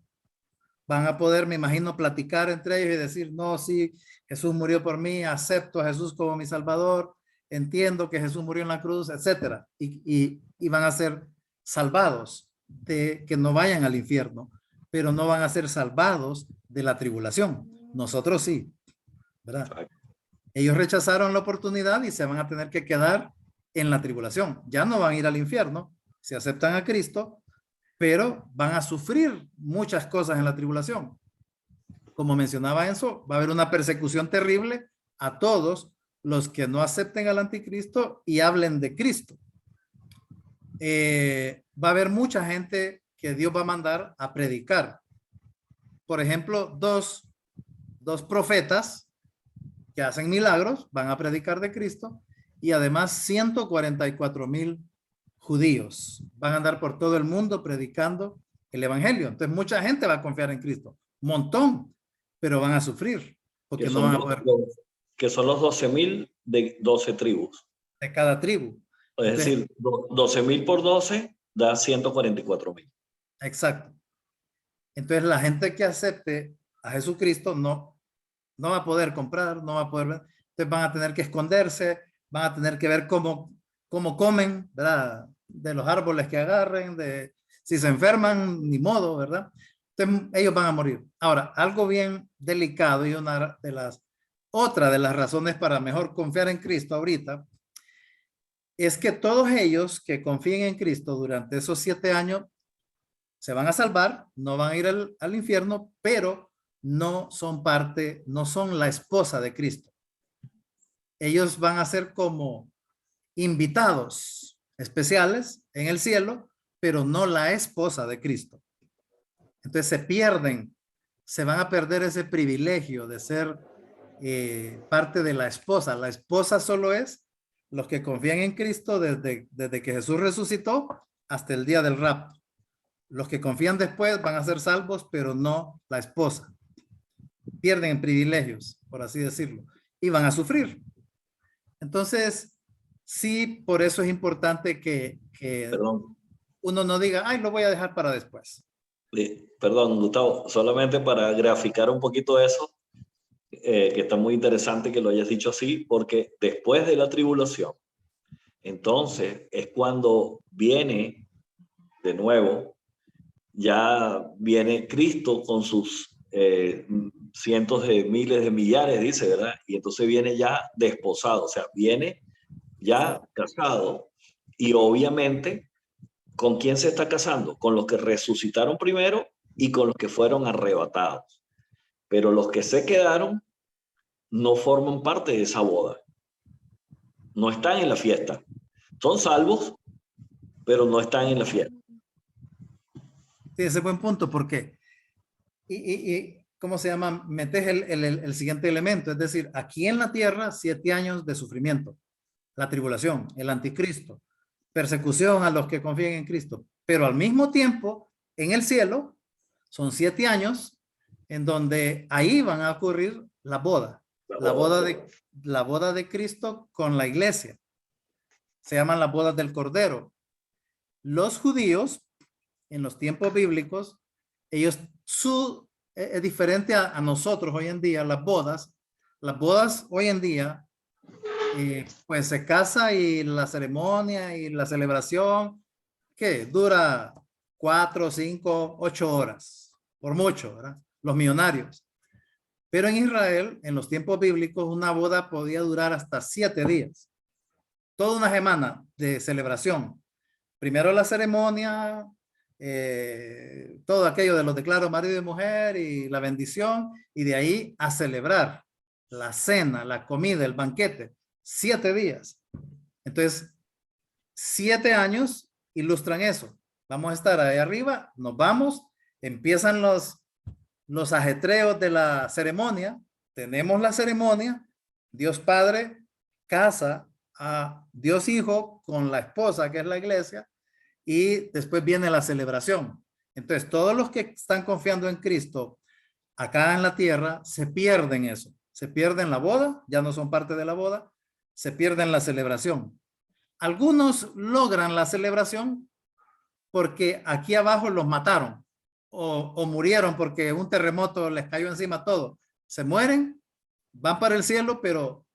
van a poder, me imagino, platicar entre ellos y decir, no, sí, Jesús murió por mí, acepto a Jesús como mi Salvador, entiendo que Jesús murió en la cruz, etcétera. Y van a ser salvados de que no vayan al infierno, pero no van a ser salvados de la tribulación. Nosotros sí, ¿verdad? Ellos rechazaron la oportunidad y se van a tener que quedar en la tribulación. Ya no van a ir al infierno, si aceptan a Cristo, pero van a sufrir muchas cosas en la tribulación. Como mencionaba Enzo, va a haber una persecución terrible a todos los que no acepten al anticristo y hablen de Cristo. Va a haber mucha gente que Dios va a mandar a predicar. Por ejemplo, dos profetas que hacen milagros, van a predicar de Cristo, y además 144,000 judíos van a andar por todo el mundo predicando el evangelio. Entonces mucha gente va a confiar en Cristo, un montón, pero van a sufrir porque Que no son, van a poder que son los 12.000 de 12 tribus. de cada tribu. Es Entonces, decir, 12.000 por 12 da 144.000. exacto. Entonces la gente que acepte a Jesucristo no va a poder comprar, no va a poder ver. Entonces van a tener que esconderse, van a tener que ver cómo comen, ¿verdad? De los árboles que agarren, si se enferman, ni modo, ¿verdad? Entonces ellos van a morir. Ahora, algo bien delicado y otra de las razones para mejor confiar en Cristo ahorita es que todos ellos que confíen en Cristo durante esos 7 años se van a salvar, no van a ir al infierno, pero no son no son la esposa de Cristo. Ellos van a ser como invitados especiales en el cielo, pero no la esposa de Cristo. Entonces se van a perder ese privilegio de ser parte de la esposa. La esposa solo es los que confían en Cristo desde que Jesús resucitó hasta el día del rapto. Los que confían después van a ser salvos, pero no la esposa. Pierden en privilegios, por así decirlo, y van a sufrir. Entonces, sí, por eso es importante que Perdón. uno no diga, ay, lo voy a dejar para después. Perdón, Gustavo, solamente para graficar un poquito eso, que está muy interesante que lo hayas dicho así, porque después de la tribulación, entonces es cuando viene de nuevo, ya viene Cristo con sus cientos de miles de millares, dice, ¿verdad? Y entonces viene ya desposado, o sea, viene ya casado, y obviamente, ¿con quién se está casando? Con los que resucitaron primero y con los que fueron arrebatados. Pero los que se quedaron no forman parte de esa boda. No están en la fiesta. Son salvos, pero no están en la fiesta. Sí, ese es buen punto, porque, ¿cómo se llama? Metes el siguiente elemento, es decir, aquí en la tierra, 7 años de sufrimiento, la tribulación, el anticristo, persecución a los que confían en Cristo, pero al mismo tiempo, en el cielo, son 7 años en donde ahí van a ocurrir la boda de Cristo con la iglesia. Se llaman las bodas del Cordero. Los judíos, en los tiempos bíblicos, ellos, es diferente a nosotros hoy en día, las bodas hoy en día, pues se casa y la ceremonia y la celebración, que dura 4, 5, 8 horas, por mucho, ¿verdad? Los millonarios. Pero en Israel, en los tiempos bíblicos, una boda podía durar hasta 7 días. Toda una semana de celebración. Primero la ceremonia, todo aquello de los declaros marido y mujer y la bendición, y de ahí a celebrar la cena, la comida, el banquete. 7 días. Entonces, 7 años ilustran eso. Vamos a estar ahí arriba, nos vamos, empiezan los ajetreos de la ceremonia, tenemos la ceremonia, Dios Padre casa a Dios Hijo con la esposa, que es la iglesia, y después viene la celebración. Entonces, todos los que están confiando en Cristo acá en la tierra se pierden eso, se pierden la boda, ya no son parte de la boda, se pierden la celebración. Algunos logran la celebración porque aquí abajo los mataron o murieron porque un terremoto les cayó encima todo. Se mueren, van para el cielo, pero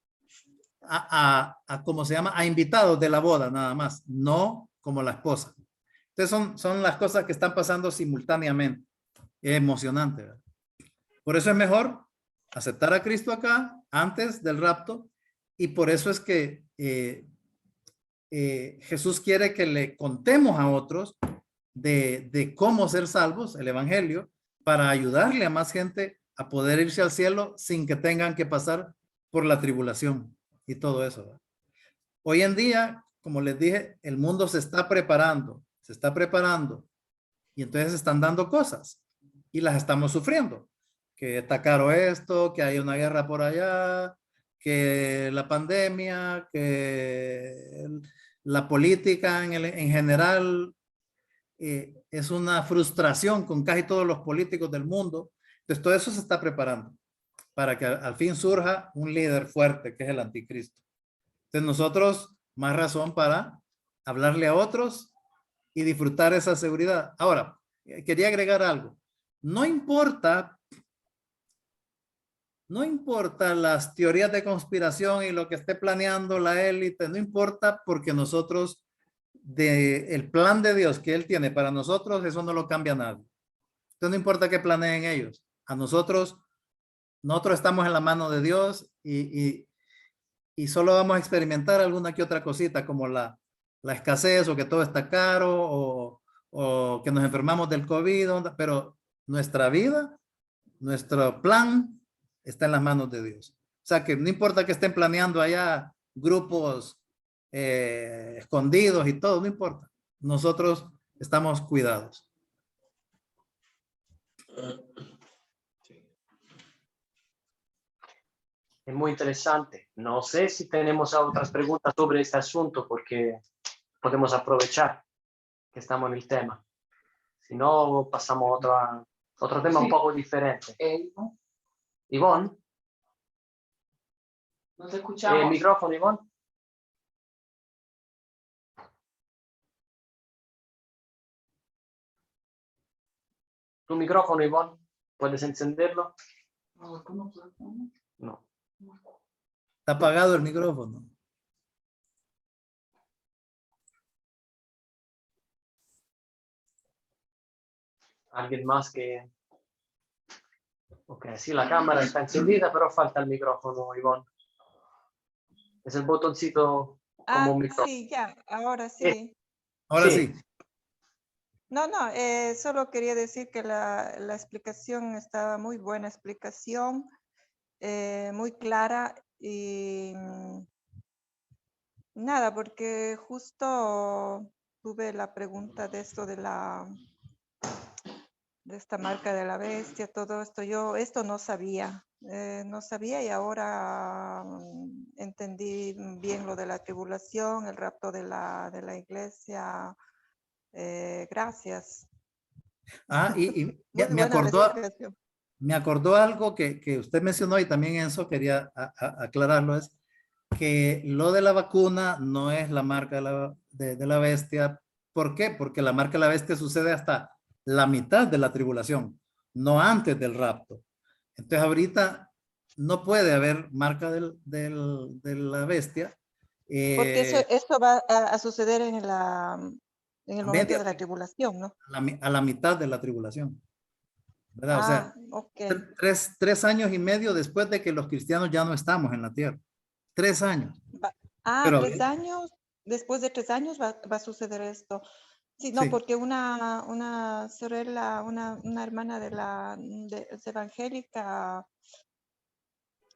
¿cómo se llama? A invitados de la boda nada más, no como la esposa. Entonces son las cosas que están pasando simultáneamente. Es emocionante, ¿verdad? Por eso es mejor aceptar a Cristo acá antes del rapto, y por eso es que Jesús quiere que le contemos a otros de cómo ser salvos, el evangelio, para ayudarle a más gente a poder irse al cielo sin que tengan que pasar por la tribulación y todo eso, ¿verdad? Hoy en día, como les dije, el mundo se está preparando, y entonces están dando cosas y las estamos sufriendo. Que está caro esto, que hay una guerra por allá, que la pandemia, que la política en general es una frustración con casi todos los políticos del mundo. Entonces todo eso se está preparando para que al fin surja un líder fuerte que es el anticristo. Entonces nosotros más razón para hablarle a otros y disfrutar esa seguridad. Ahora, quería agregar algo. No importa las teorías de conspiración y lo que esté planeando la élite, no importa, porque nosotros, el plan de Dios que Él tiene para nosotros, eso no lo cambia nadie. Entonces no importa qué planeen ellos. A nosotros estamos en la mano de Dios y solo vamos a experimentar alguna que otra cosita como la escasez o que todo está caro o que nos enfermamos del COVID, pero nuestra vida, nuestro plan está en las manos de Dios. O sea que no importa que estén planeando allá grupos escondidos y todo, no importa. Nosotros estamos cuidados. Es muy interesante. No sé si tenemos otras preguntas sobre este asunto porque podemos aprovechar que estamos en el tema. Si no, pasamos a otro tema un poco diferente. Ivonne. No te escuchamos. Micrófono, Ivonne. Tu micrófono, Ivonne. ¿Puedes encenderlo? No. Está apagado el micrófono. ¿Alguien más que...? Ok, sí, la cámara está encendida, pero falta el micrófono, Ivonne. Es el botoncito como un micrófono. Sí, ya, ahora sí. Ahora Sí. sí. No, solo quería decir que la explicación estaba muy buena explicación, muy clara y nada, porque justo tuve la pregunta de esto de esta marca de la bestia, todo esto, yo esto no sabía y ahora entendí bien lo de la tribulación, el rapto de la iglesia. Gracias. Y Muy me buena la explicación. acordó algo que usted mencionó y también eso quería aclararlo, es que lo de la vacuna no es la marca de la bestia. ¿Por qué? Porque la marca de la bestia sucede hasta la mitad de la tribulación, no antes del rapto. Entonces ahorita no puede haber marca de la bestia. Porque esto va a suceder en el momento de la tribulación, ¿no? A la mitad de la tribulación, ¿verdad? O sea, ok. 3 años y medio después de que los cristianos ya no estamos en la tierra. 3 años. Pero, 3 años, después de 3 años va a suceder esto. Sí, no, sí. porque una sorella, una hermana es evangélica,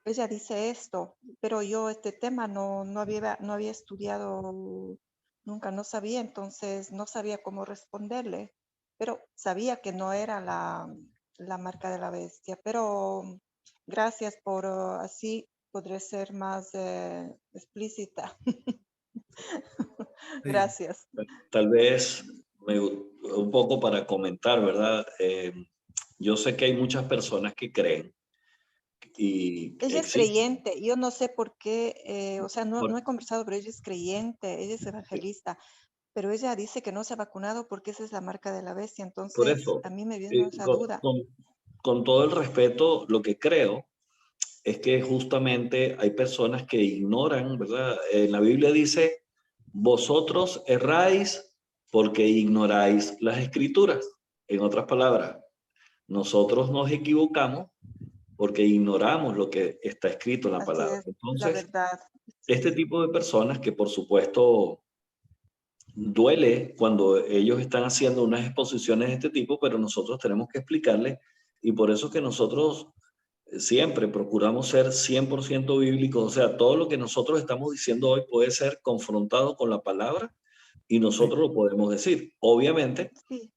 ella dice esto, pero yo este tema no había estudiado nunca, no sabía, entonces no sabía cómo responderle, pero sabía que no era la marca de la bestia, pero gracias por así podré ser más explícita. Sí. Gracias. Tal vez un poco para comentar, ¿verdad? Yo sé que hay muchas personas que creen y Ella es creyente, yo no sé por qué, o sea, no he conversado, pero ella es creyente, ella es evangelista, pero ella dice que no se ha vacunado porque esa es la marca de la bestia, Por entonces eso, a mí me vino esa duda. con todo el respeto, lo que creo es que justamente hay personas que ignoran, ¿verdad? En la Biblia dice, vosotros erráis porque ignoráis las escrituras. En otras palabras, nosotros nos equivocamos porque ignoramos lo que está escrito en la Así palabra. es, la Entonces, verdad. este tipo de personas que por supuesto duele cuando ellos están haciendo unas exposiciones de este tipo, pero nosotros tenemos que explicarles y por eso es que nosotros siempre procuramos ser 100% bíblicos, o sea, todo lo que nosotros estamos diciendo hoy puede ser confrontado con la palabra y nosotros lo podemos decir. Obviamente, Sí.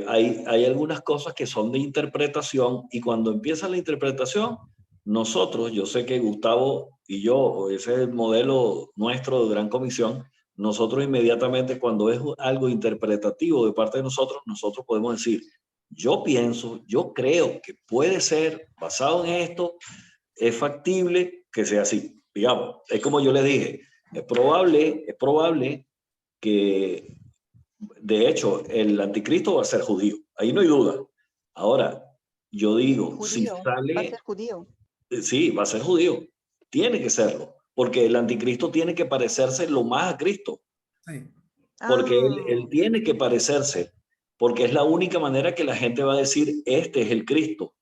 hay algunas cosas que son de interpretación y cuando empieza la interpretación, Nosotros, yo sé que Gustavo y yo, ese es el modelo nuestro de Gran Comisión, nosotros inmediatamente cuando es algo interpretativo de parte de nosotros, nosotros podemos decir, yo pienso, yo creo que puede ser, basado en esto, es factible que sea así. Digamos, es como yo le dije, es probable que, de hecho, el anticristo va a ser judío. Ahí no hay duda. Ahora, yo digo, si Judío, va a sale, ser judío. sí, va a ser judío. Tiene que serlo, porque el anticristo tiene que parecerse lo más a Cristo, Sí. porque Ah, él tiene que parecerse, porque es la única manera que la gente va a decir, este es el Cristo.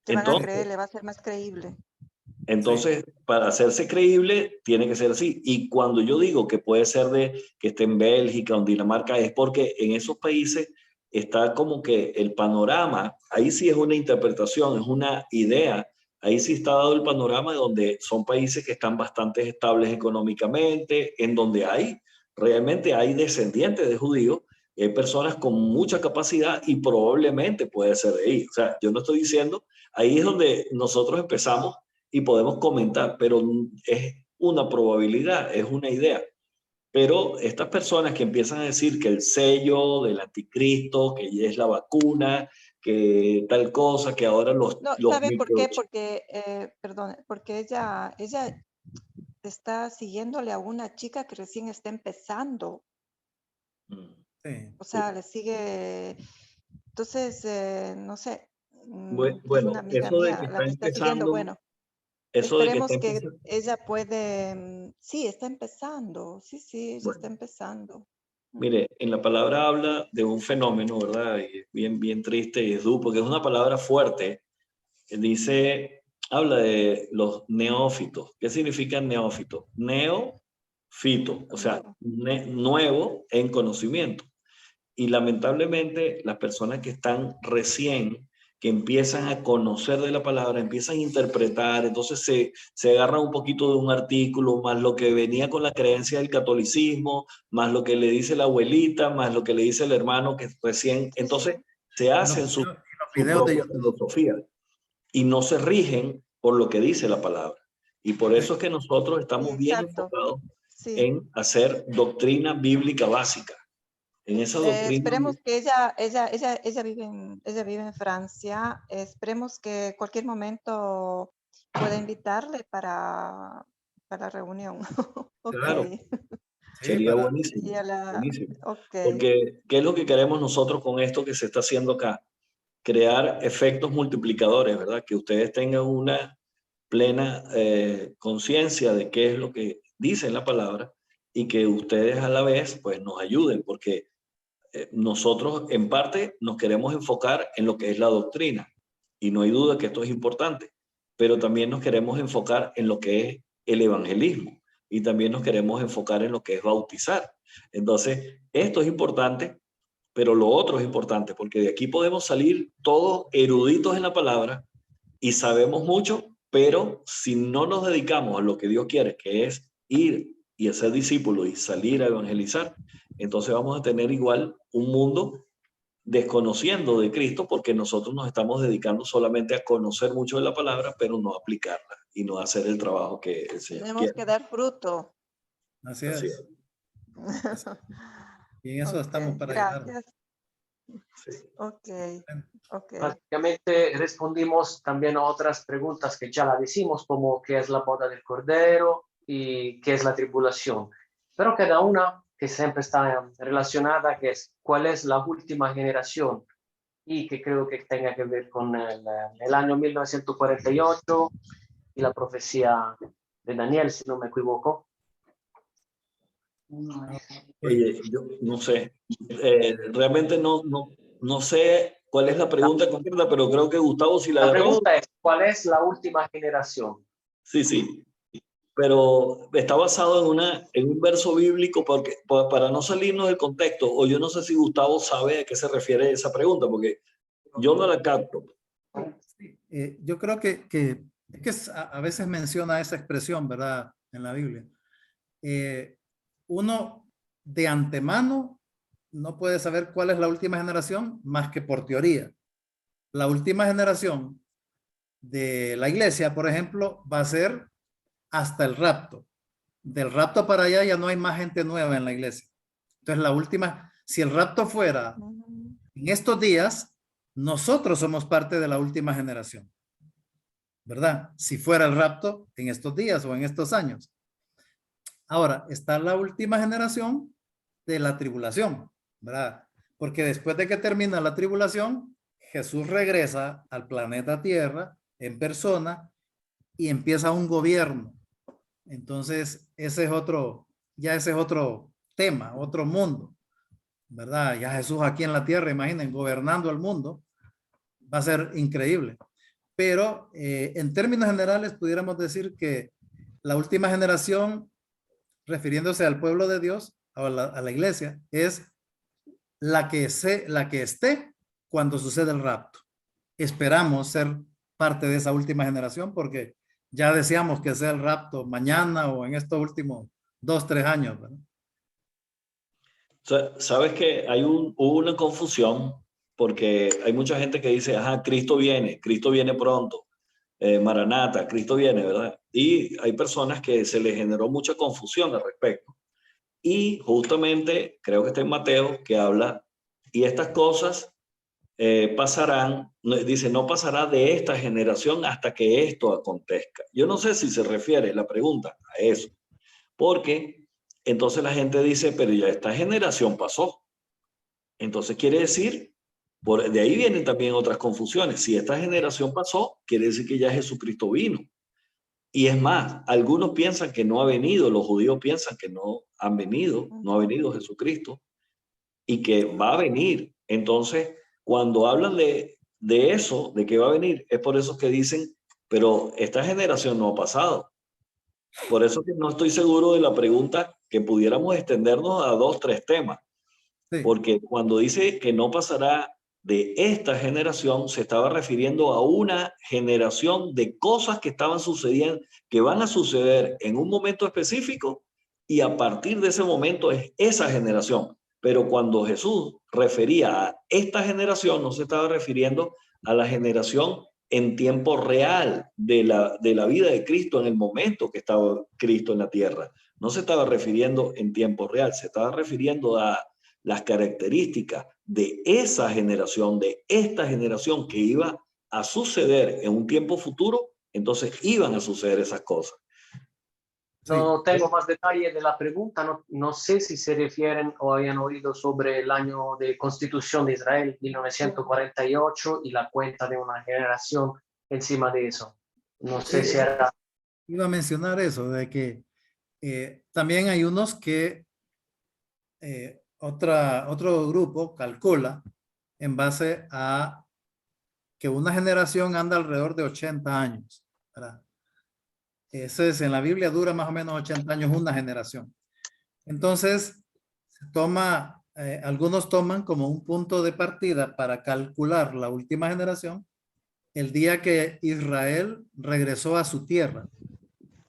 te van a Entonces, creer, le va a ser más creíble. Sí. Entonces, para hacerse creíble, tiene que ser así. Y cuando yo digo que puede ser de que esté en Bélgica o en Dinamarca, es porque en esos países está como que el panorama, ahí sí es una interpretación, es una idea, ahí sí está dado el panorama donde son países que están bastante estables económicamente, en donde realmente hay descendientes de judíos, y hay personas con mucha capacidad y probablemente puede ser de ahí. O sea, yo no estoy diciendo, ahí es donde nosotros empezamos y podemos comentar, pero es una probabilidad, es una idea. Pero estas personas que empiezan a decir que el sello del anticristo, que ya es la vacuna, que tal cosa, que ahora No, los ¿sabe por qué? microchips. Porque, perdón, porque ella está siguiéndole a una chica que recién está empezando. Sí. O Sí. sea, le sigue. Entonces, no sé, es una Bueno, amiga eso de que mía la está que está siguiendo. empezando, Bueno, eso de que está esperemos que empezando, ella puede. Sí, está empezando. Sí, sí, ella está bueno, empezando. mire, en la palabra habla de un fenómeno, ¿verdad? Y es bien, bien triste y es duro, porque es una palabra fuerte. Dice, habla de los neófitos. ¿Qué significa neófito? Neófito, o sea, Nuevo. nuevo en conocimiento. Y lamentablemente las personas que están recién, que empiezan a conocer de la palabra, empiezan a interpretar, entonces se agarran un poquito de un artículo, más lo que venía con la creencia del catolicismo, más lo que le dice la abuelita, más lo que le dice el hermano que recién, Sí, sí. entonces se hacen Los su videos de propia YouTube. filosofía y no se rigen por lo que dice la palabra. Y por Sí. eso es que nosotros Sí, estamos bien exacto. enfocados Sí. en hacer doctrina bíblica básica. En esa doctrina, Esperemos que ella vive en Francia. Esperemos que cualquier momento pueda invitarle para la reunión. Ok. claro, Sí, sería para, buenísimo, Y a la, buenísimo. ok. Porque, ¿qué es lo que queremos nosotros con esto que se está haciendo acá? Crear efectos multiplicadores, ¿verdad? Que ustedes tengan una plena conciencia de qué es lo que dice la palabra y que ustedes a la vez, pues, nos ayuden, porque nosotros en parte nos queremos enfocar en lo que es la doctrina y no hay duda que esto es importante, pero también nos queremos enfocar en lo que es el evangelismo y también nos queremos enfocar en lo que es bautizar. Entonces, esto es importante, pero lo otro es importante porque de aquí podemos salir todos eruditos en la palabra y sabemos mucho, pero si no nos dedicamos a lo que Dios quiere, que es ir y hacer discípulos y salir a evangelizar, entonces vamos a tener igual un mundo desconociendo de Cristo porque nosotros nos estamos dedicando solamente a conocer mucho de la palabra, pero no aplicarla y no hacer el trabajo que el Señor Tenemos quiere. que dar fruto. así Así es. es. Así es. Y en eso Ok, estamos para ayudar. gracias. Sí. Ok, ok. Prácticamente respondimos también a otras preguntas que ya la decimos, como qué es la boda del Cordero y qué es la tribulación. Pero queda una que siempre está relacionada, que es cuál es la última generación y que creo que tenga que ver con el año 1948 y la profecía de Daniel, si no me equivoco. Oye, yo no sé, realmente no sé cuál es la pregunta concreta, pero creo que Gustavo si la La agarró, pregunta es, ¿cuál es la última generación? sí, sí, pero está basado en un verso bíblico porque, para no salirnos del contexto, o yo no sé si Gustavo sabe a qué se refiere esa pregunta, porque yo no la capto. Sí, yo creo que a veces menciona esa expresión, ¿verdad? En la Biblia. Uno de antemano no puede saber cuál es la última generación más que por teoría. La última generación de la iglesia, por ejemplo, va a ser hasta el rapto. Del rapto para allá ya no hay más gente nueva en la iglesia. Entonces la última, si el rapto fuera en estos días, nosotros somos parte de la última generación, ¿verdad? Si fuera el rapto en estos días o en estos años. Ahora, está la última generación de la tribulación, ¿verdad? Porque después de que termina la tribulación, Jesús regresa al planeta Tierra en persona y empieza un gobierno. Entonces, ese es otro tema, otro mundo, ¿verdad? Ya Jesús aquí en la tierra, imaginen, gobernando el mundo, va a ser increíble. Pero en términos generales, pudiéramos decir que la última generación, refiriéndose al pueblo de Dios, a la iglesia, es la que esté cuando sucede el rapto. Esperamos ser parte de esa última generación porque ya deseamos que sea el rapto mañana o en estos últimos 2, 3 años, ¿verdad? Sabes que hubo una confusión porque hay mucha gente que dice, ajá, Cristo viene pronto, Maranata, Cristo viene, ¿verdad? Y hay personas que se les generó mucha confusión al respecto. Y justamente, creo que está en Mateo, que habla, y estas cosas pasarán, dice, no pasará de esta generación hasta que esto acontezca. Yo no sé si se refiere la pregunta a eso, porque entonces la gente dice, pero ya esta generación pasó. Entonces quiere decir, de ahí vienen también otras confusiones. Si esta generación pasó, quiere decir que ya Jesucristo vino. Y es más, algunos piensan que no ha venido, los judíos piensan que no han venido, no ha venido Jesucristo y que va a venir. Entonces, cuando hablan de eso, de que va a venir, es por eso que dicen, pero esta generación no ha pasado. Por eso que no estoy seguro de la pregunta, que pudiéramos extendernos a 2, 3 temas. Sí. Porque cuando dice que no pasará de esta generación, se estaba refiriendo a una generación de cosas que estaban sucediendo, que van a suceder en un momento específico y a partir de ese momento es esa generación. Pero cuando Jesús refería a esta generación, no se estaba refiriendo a la generación en tiempo real de la vida de Cristo en el momento que estaba Cristo en la tierra. No se estaba refiriendo en tiempo real, se estaba refiriendo a las características de esa generación, de esta generación que iba a suceder en un tiempo futuro, entonces iban a suceder esas cosas. No tengo más detalles de la pregunta, no sé si se refieren o hayan oído sobre el año de Constitución de Israel, 1948, y la cuenta de una generación encima de eso. No sé si era... Iba a mencionar eso, de que también hay unos que otro grupo calcula en base a que una generación anda alrededor de 80 años, ¿verdad? Eso es, en la Biblia dura más o menos 80 años una generación. Entonces, algunos toman como un punto de partida para calcular la última generación el día que Israel regresó a su tierra.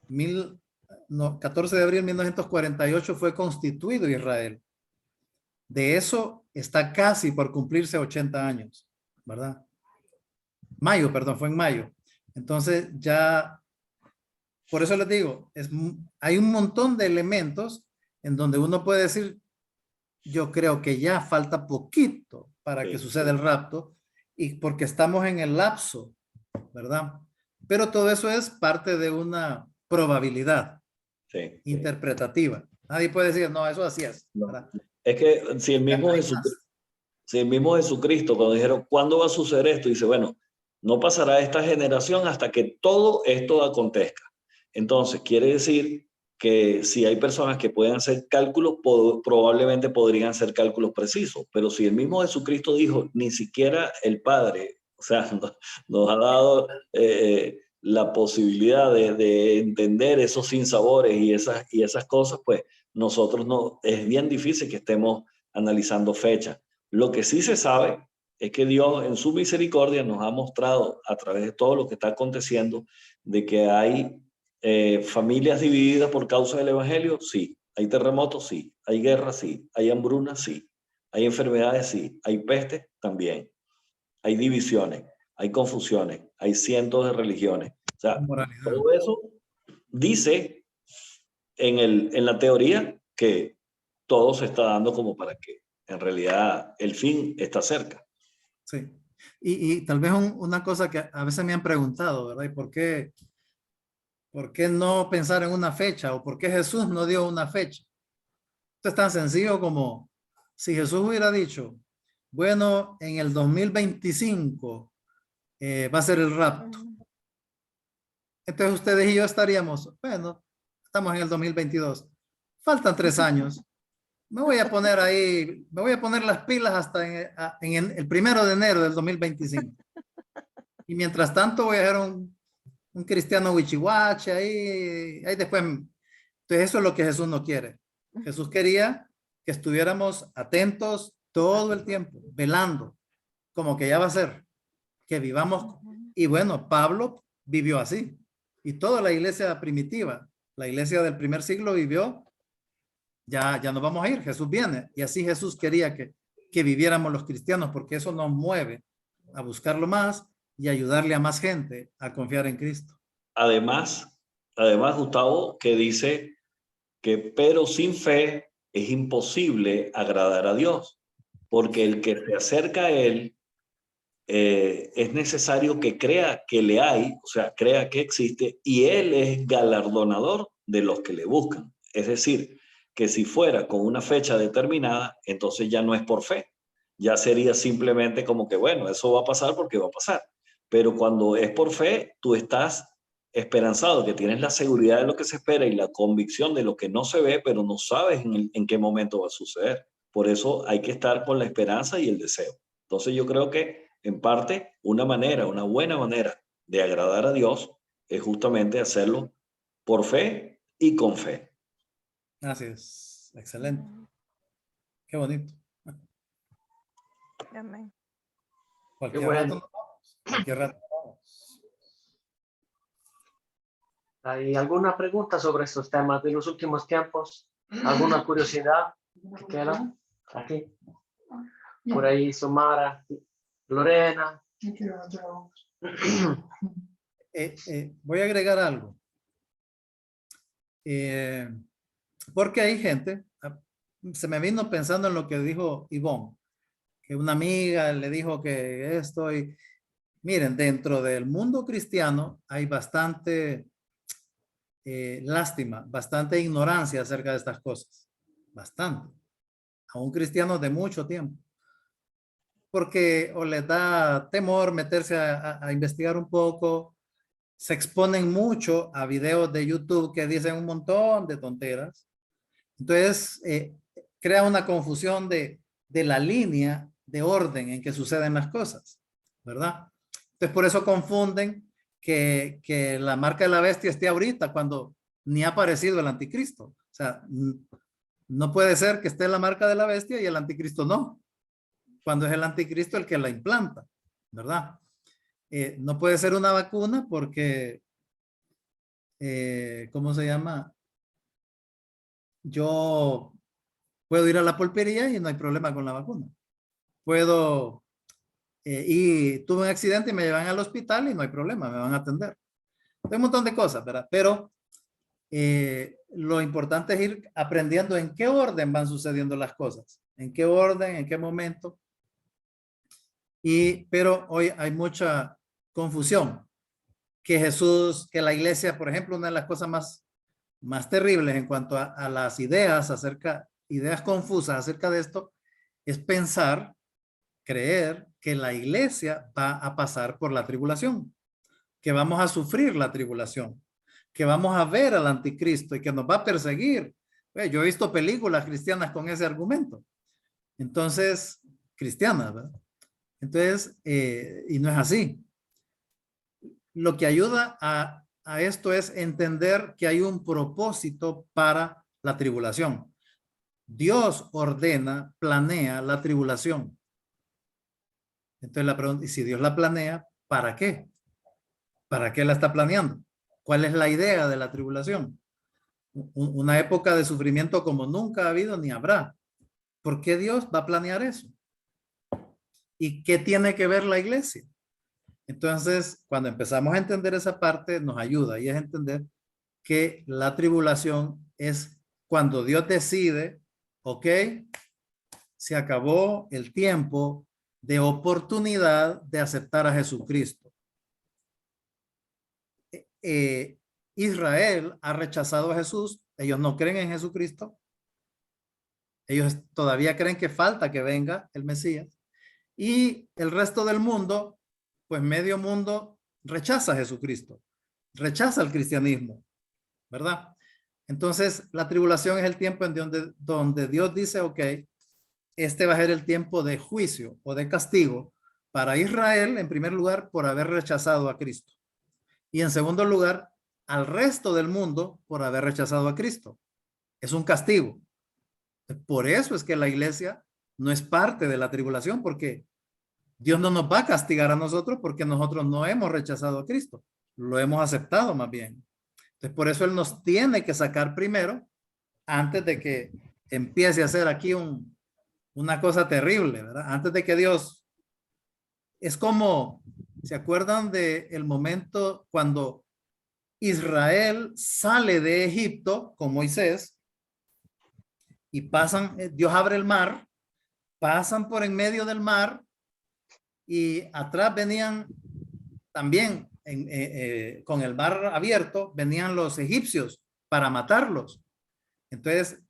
14 de abril de 1948 fue constituido Israel. De eso está casi por cumplirse 80 años, ¿verdad? Mayo, perdón, fue en mayo. Entonces ya, por eso les digo, hay un montón de elementos en donde uno puede decir, yo creo que ya falta poquito para que suceda el rapto y porque estamos en el lapso, ¿verdad? Pero todo eso es parte de una probabilidad interpretativa. Nadie puede decir, no, eso así es, ¿verdad? Es que si el mismo Jesucristo, cuando dijeron, ¿cuándo va a suceder esto? Dice, bueno, no pasará esta generación hasta que todo esto acontezca. Entonces, quiere decir que si hay personas que pueden hacer cálculos, probablemente podrían hacer cálculos precisos. Pero si el mismo Jesucristo dijo, ni siquiera el Padre, o sea, nos ha dado la posibilidad de entender esos sinsabores y esas cosas, pues nosotros no, es bien difícil que estemos analizando fechas. Lo que sí se sabe es que Dios en su misericordia nos ha mostrado a través de todo lo que está aconteciendo de que hay familias divididas por causa del evangelio, sí. Hay terremotos, sí. Hay guerras, sí. Hay hambruna, sí. Hay enfermedades, sí. Hay peste, también. Hay divisiones. hay confusiones, hay cientos de religiones. O sea, Moralidad. todo eso dice en la teoría que todo se está dando como para que en realidad el fin está cerca. Sí. Y tal vez una cosa que a veces me han preguntado, ¿verdad? ¿Y por qué no pensar en una fecha? ¿O por qué Jesús no dio una fecha? Esto es tan sencillo como si Jesús hubiera dicho, bueno, en el 2025 va a ser el rapto. Entonces ustedes y yo estaríamos, bueno, estamos en el 2022. Faltan 3 años. Me voy a poner ahí, me voy a poner las pilas hasta en el 1 de enero del 2025. Y mientras tanto voy a ser un cristiano wichihuache ahí después. Entonces eso es lo que Jesús no quiere. Jesús quería que estuviéramos atentos todo el tiempo, velando, como que ya va a ser, que vivamos. Y bueno, Pablo vivió así. Y toda la iglesia primitiva, la iglesia del primer siglo vivió, ya nos vamos a ir, Jesús viene. Y así Jesús quería que viviéramos los cristianos, porque eso nos mueve a buscarlo más y ayudarle a más gente a confiar en Cristo. Además, Gustavo, que dice que pero sin fe es imposible agradar a Dios, porque el que se acerca a Él es necesario que crea que le hay, o sea, crea que existe, y Él es galardonador de los que le buscan. Es decir, que si fuera con una fecha determinada, entonces ya no es por fe, ya sería simplemente como que, bueno, eso va a pasar porque va a pasar. Pero cuando es por fe, tú estás esperanzado, que tienes la seguridad de lo que se espera y la convicción de lo que no se ve, pero no sabes en qué momento va a suceder. Por eso hay que estar con la esperanza y el deseo. Entonces yo creo que en parte una buena manera de agradar a Dios es justamente hacerlo por fe y con fe. Así es, excelente. Qué bonito. Amén. Cualquier Qué bueno. rato nos vamos. Cualquier rato nos vamos. ¿Hay alguna pregunta sobre estos temas de los últimos tiempos? ¿Alguna curiosidad que queda aquí? Por ahí, Somara, Lorena. Voy a agregar algo. Porque hay gente, se me vino pensando en lo que dijo Ivonne, que una amiga le dijo que esto y miren, dentro del mundo cristiano hay bastante lástima, bastante ignorancia acerca de estas cosas, bastante, aún cristianos de mucho tiempo, porque o les da temor meterse a investigar un poco, se exponen mucho a videos de YouTube que dicen un montón de tonteras. Entonces, crea una confusión de la línea de orden en que suceden las cosas, ¿verdad? Entonces, por eso confunden que la marca de la bestia esté ahorita cuando ni ha aparecido el anticristo. O sea, no puede ser que esté la marca de la bestia y el anticristo no, cuando es el anticristo el que la implanta, ¿verdad? No puede ser una vacuna porque, ¿cómo se llama? Yo puedo ir a la pulpería y no hay problema con la vacuna. Puedo, y tuve un accidente y me llevan al hospital y no hay problema, me van a atender. Hay un montón de cosas, ¿verdad? Pero lo importante es ir aprendiendo en qué orden van sucediendo las cosas, en qué orden, en qué momento. Pero hoy hay mucha confusión. Que Jesús, que la iglesia, por ejemplo, una de las cosas más terribles en cuanto a las ideas ideas confusas acerca de esto, es pensar, creer que la iglesia va a pasar por la tribulación, que vamos a sufrir la tribulación, que vamos a ver al anticristo y que nos va a perseguir. Yo he visto películas cristianas con ese argumento. Entonces, cristianas, ¿verdad? Entonces, y no es así. Lo que ayuda a esto es entender que hay un propósito para la tribulación. Dios ordena, planea la tribulación. Entonces la pregunta, ¿y si Dios la planea, para qué? ¿Para qué la está planeando? ¿Cuál es la idea de la tribulación? Una época de sufrimiento como nunca ha habido ni habrá. ¿Por qué Dios va a planear eso? ¿Y qué tiene que ver la iglesia? Entonces, cuando empezamos a entender esa parte, nos ayuda y es entender que la tribulación es cuando Dios decide, ok, se acabó el tiempo de oportunidad de aceptar a Jesucristo. Israel ha rechazado a Jesús, ellos no creen en Jesucristo, ellos todavía creen que falta que venga el Mesías, y el resto del mundo, pues medio mundo rechaza a Jesucristo, rechaza el cristianismo, ¿verdad? Entonces, la tribulación es el tiempo en donde Dios dice, ok, este va a ser el tiempo de juicio o de castigo para Israel, en primer lugar, por haber rechazado a Cristo. Y en segundo lugar, al resto del mundo por haber rechazado a Cristo. Es un castigo. Por eso es que la iglesia no es parte de la tribulación, porque Dios no nos va a castigar a nosotros porque nosotros no hemos rechazado a Cristo. Lo hemos aceptado más bien. Entonces, por eso Él nos tiene que sacar primero antes de que empiece a hacer aquí una cosa terrible, ¿verdad? Antes de que Dios... Es como, ¿se acuerdan de el momento cuando Israel sale de Egipto con Moisés y pasan, Dios abre el mar, pasan por en medio del mar y atrás venían también con el mar abierto, venían los egipcios para matarlos. Entonces,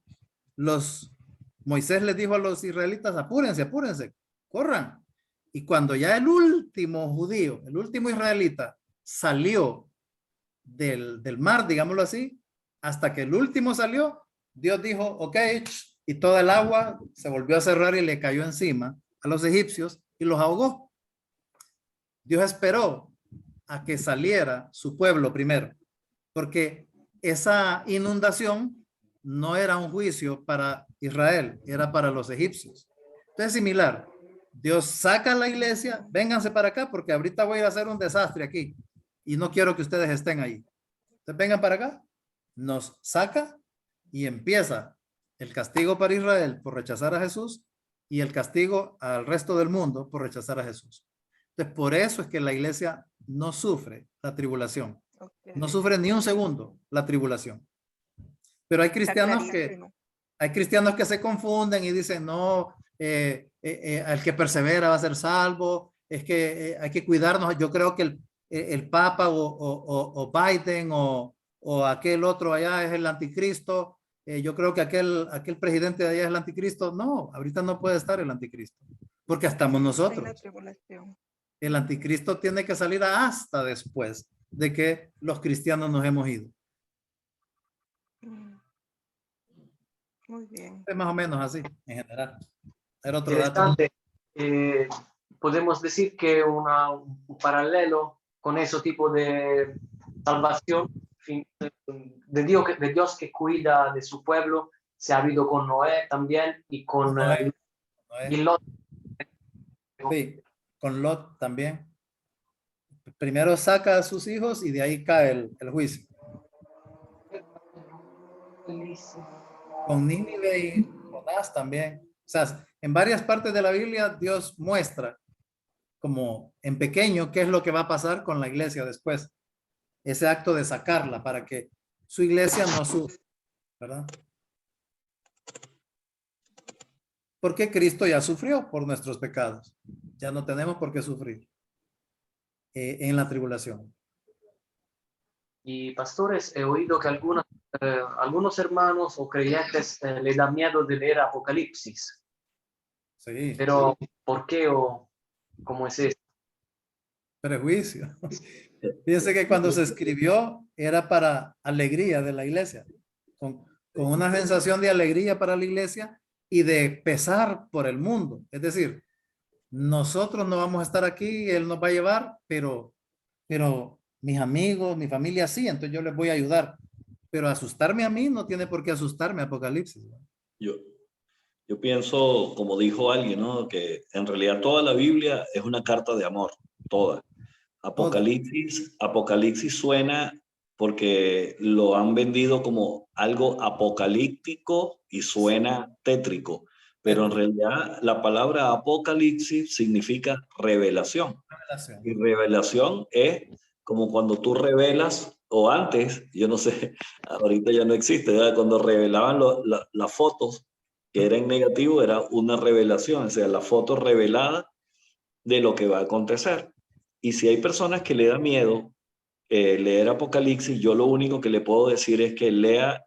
Moisés les dijo a los israelitas, apúrense, apúrense, corran. Y cuando ya el último judío, el último israelita salió del mar, digámoslo así, hasta que el último salió, Dios dijo, ok, y toda el agua se volvió a cerrar y le cayó encima a los egipcios y los ahogó. Dios esperó a que saliera su pueblo primero, porque esa inundación no era un juicio para Israel, era para los egipcios. Entonces, similar, Dios saca a la iglesia, vénganse para acá porque ahorita voy a ir a hacer un desastre aquí y no quiero que ustedes estén ahí. Entonces, vengan para acá, nos saca y empieza el castigo para Israel por rechazar a Jesús y el castigo al resto del mundo por rechazar a Jesús. Entonces, por eso es que la iglesia no sufre la tribulación. No sufre ni un segundo la tribulación. Pero hay cristianos que se confunden y dicen, no, el que persevera va a ser salvo, es que hay que cuidarnos. Yo creo que el Papa o Biden o aquel otro allá es el anticristo. Yo creo que aquel presidente de allá es el anticristo. No, ahorita no puede estar el anticristo, porque estamos nosotros. El anticristo tiene que salir hasta después de que los cristianos nos hemos ido. Muy bien. Es más o menos así, en general. Era otro Interesante. Podemos decir que un paralelo con ese tipo de salvación de Dios que cuida de su pueblo se ha habido con Noé también y con Noé. y Lot. Sí, con Lot también. Primero saca a sus hijos y de ahí cae el juicio. Con Nínive y Jonás también. O sea, en varias partes de la Biblia Dios muestra como en pequeño qué es lo que va a pasar con la iglesia después. Ese acto de sacarla para que su iglesia no sufra, ¿verdad? Porque Cristo ya sufrió por nuestros pecados. Ya no tenemos por qué sufrir en la tribulación. Y pastores, he oído que algunos hermanos o creyentes les da miedo de leer Apocalipsis. Sí. Pero, ¿por qué o cómo es esto? Prejuicio. Fíjense que cuando se escribió era para alegría de la iglesia, con una sensación de alegría para la iglesia y de pesar por el mundo. Es decir, nosotros no vamos a estar aquí, Él nos va a llevar, pero mis amigos, mi familia sí, entonces yo les voy a ayudar. Pero asustarme a mí no tiene por qué asustarme Apocalipsis, ¿no? Yo pienso, como dijo alguien, ¿no? Que en realidad toda la Biblia es una carta de amor, toda. Apocalipsis suena porque lo han vendido como algo apocalíptico y suena tétrico, pero en realidad la palabra apocalipsis significa revelación. Revelación. Y revelación es como cuando tú revelas, o antes, yo no sé, ahorita ya no existe, ¿verdad? Cuando revelaban las fotos que eran negativo, era una revelación, o sea, la foto revelada de lo que va a acontecer. Y si hay personas que le da miedo leer Apocalipsis, yo lo único que le puedo decir es que lea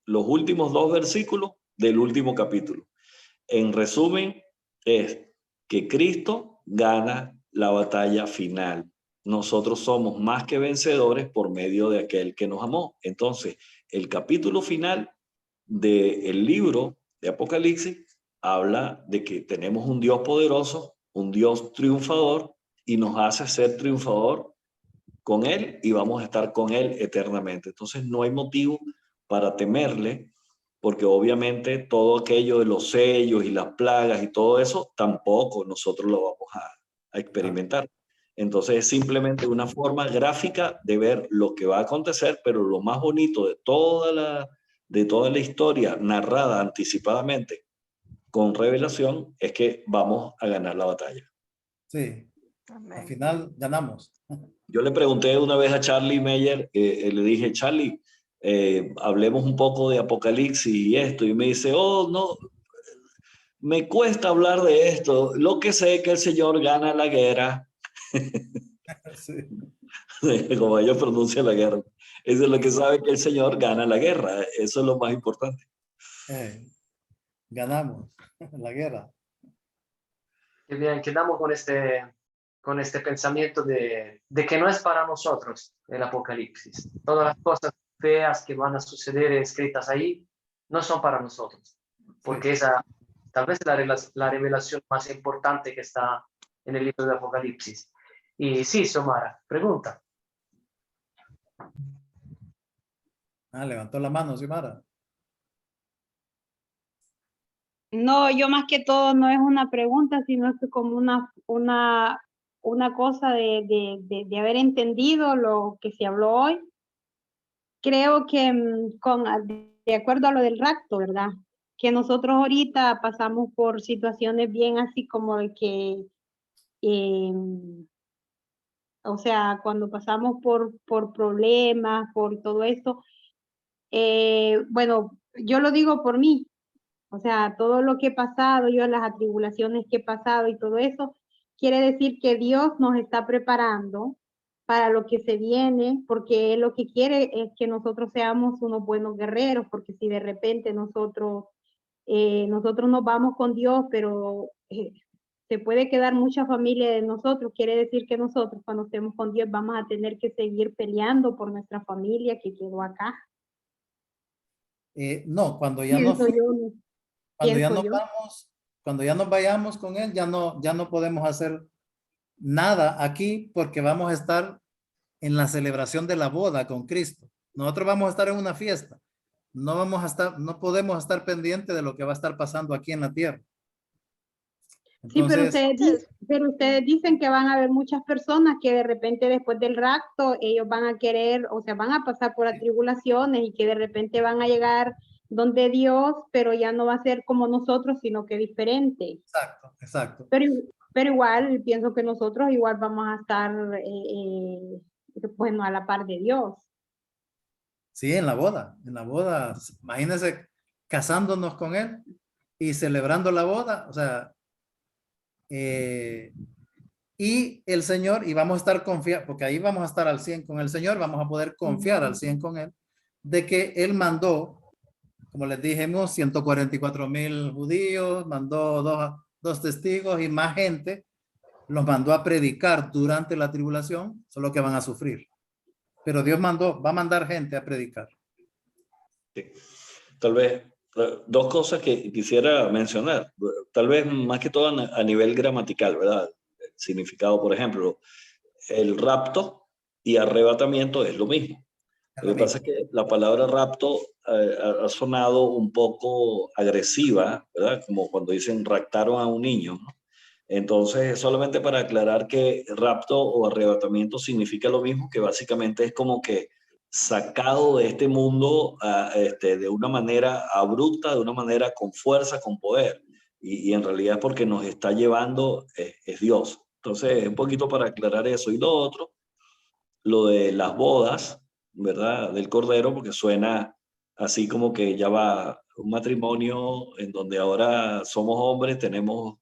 los últimos 2 versículos del último capítulo. En resumen, es que Cristo gana la batalla final. Nosotros somos más que vencedores por medio de aquel que nos amó. Entonces, el capítulo final del libro de Apocalipsis habla de que tenemos un Dios poderoso, un Dios triunfador, y nos hace ser triunfador con Él y vamos a estar con Él eternamente. Entonces no hay motivo para temerle, porque obviamente todo aquello de los sellos y las plagas y todo eso, tampoco nosotros lo vamos a experimentar. Entonces es simplemente una forma gráfica de ver lo que va a acontecer, pero lo más bonito de toda la historia narrada anticipadamente con revelación es que vamos a ganar la batalla. Sí, al Amén. final ganamos. Yo le pregunté una vez a Charlie Meyer, le dije, Charlie, hablemos un poco de Apocalipsis y esto, y me dice, oh, no, me cuesta hablar de esto, lo que sé es que el Señor gana la guerra, Sí. como ellos pronuncian la guerra, eso es lo que sabe, que el Señor gana la guerra, eso es lo más importante. Ganamos la guerra. Qué bien, quedamos con este pensamiento de que no es para nosotros el Apocalipsis. Todas las cosas feas que van a suceder escritas ahí no son para nosotros, porque esa tal vez es la revelación más importante que está en el libro de Apocalipsis. Y sí, Xiomara, pregunta. Levantó la mano, Xiomara. No, yo más que todo no es una pregunta, sino es como una cosa de haber entendido lo que se habló hoy. Creo que de acuerdo a lo del rapto, ¿verdad? Que nosotros ahorita pasamos por situaciones bien así como de que, o sea, cuando pasamos por problemas, por todo esto, bueno, yo lo digo por mí. O sea, todo lo que he pasado, yo las atribulaciones que he pasado y todo eso, quiere decir que Dios nos está preparando para lo que se viene, porque Él lo que quiere es que nosotros seamos unos buenos guerreros, porque si de repente nosotros nos vamos con Dios, pero se puede quedar mucha familia de nosotros, quiere decir que nosotros cuando estemos con Dios vamos a tener que seguir peleando por nuestra familia que quedó acá. No, cuando ya nos Pienso yo, cuando ya pienso nos yo. vamos, cuando ya nos vayamos con él, ya no podemos hacer nada aquí porque vamos a estar en la celebración de la boda con Cristo. Nosotros vamos a estar en una fiesta. No podemos estar pendientes de lo que va a estar pasando aquí en la tierra. Sí, Entonces, pero ustedes dicen que van a haber muchas personas que de repente después del rapto ellos van a querer, o sea, van a pasar por atribulaciones y que de repente van a llegar donde Dios, pero ya no va a ser como nosotros, sino que diferente. exacto. Pero igual, pienso que nosotros igual vamos a estar, bueno, a la par de Dios. Sí, en la boda, imagínense casándonos con él y celebrando la boda, o sea, y el Señor, y vamos a estar confiados, porque ahí vamos a estar al 100 con el Señor, vamos a poder confiar al 100 con Él, de que Él mandó, como les dijimos, 144,000 judíos, mandó dos testigos y más gente, los mandó a predicar durante la tribulación, solo que van a sufrir. Pero Dios va a mandar gente a predicar. Sí. Tal vez 2 cosas que quisiera mencionar, tal vez más que todo a nivel gramatical, ¿verdad? El significado, por ejemplo, el rapto y arrebatamiento es lo mismo. Lo que pasa es que la palabra rapto ha sonado un poco agresiva, ¿verdad? Como cuando dicen raptaron a un niño, ¿no? Entonces, solamente para aclarar que rapto o arrebatamiento significa lo mismo, que básicamente es como que sacado de este mundo de una manera abrupta, de una manera con fuerza, con poder. y en realidad porque nos está llevando es Dios. Entonces, un poquito para aclarar eso. Y lo otro, lo de las bodas, ¿verdad? Del Cordero, porque suena así como que ya va un matrimonio en donde ahora somos hombres, tenemos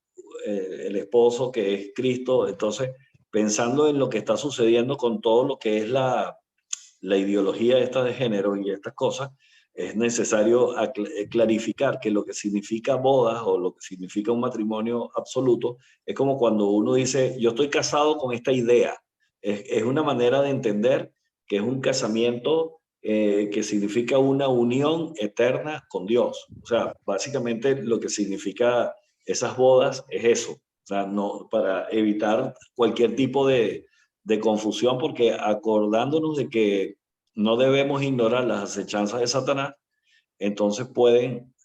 el esposo que es Cristo. Entonces, pensando en lo que está sucediendo con todo lo que es la ideología esta de género y estas cosas, es necesario clarificar que lo que significa bodas o lo que significa un matrimonio absoluto es como cuando uno dice, yo estoy casado con esta idea. Es una manera de entender que es un casamiento que significa una unión eterna con Dios. O sea, básicamente lo que significa esas bodas es eso. O sea, no, para evitar cualquier tipo de confusión, porque acordándonos de que no debemos ignorar las acechanzas de Satanás, entonces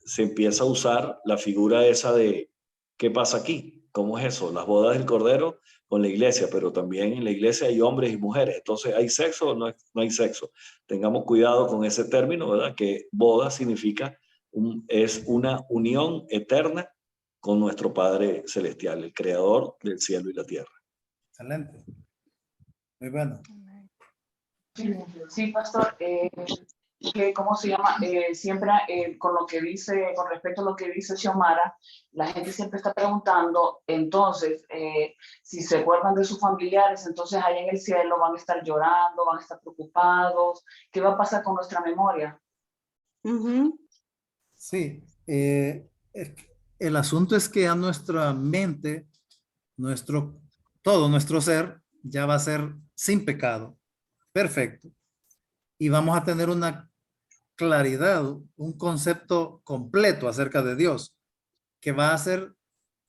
se empieza a usar la figura esa de ¿qué pasa aquí? ¿Cómo es eso? Las bodas del Cordero con la iglesia, pero también en la iglesia hay hombres y mujeres. Entonces, ¿hay sexo o no hay sexo? Tengamos cuidado con ese término, ¿verdad? Que boda significa, es una unión eterna con nuestro Padre Celestial, el Creador del cielo y la tierra. Excelente. Muy bueno. Sí, pastor, que, ¿cómo se llama? Siempre con lo que dice, con respecto a lo que dice Xiomara, la gente siempre está preguntando, entonces, si se acuerdan de sus familiares, entonces allá en el cielo van a estar llorando, van a estar preocupados, ¿qué va a pasar con nuestra memoria? Sí, el asunto es que a nuestra mente, todo nuestro ser ya va a ser sin pecado, perfecto. Y vamos a tener una claridad, un concepto completo acerca de Dios, que va a ser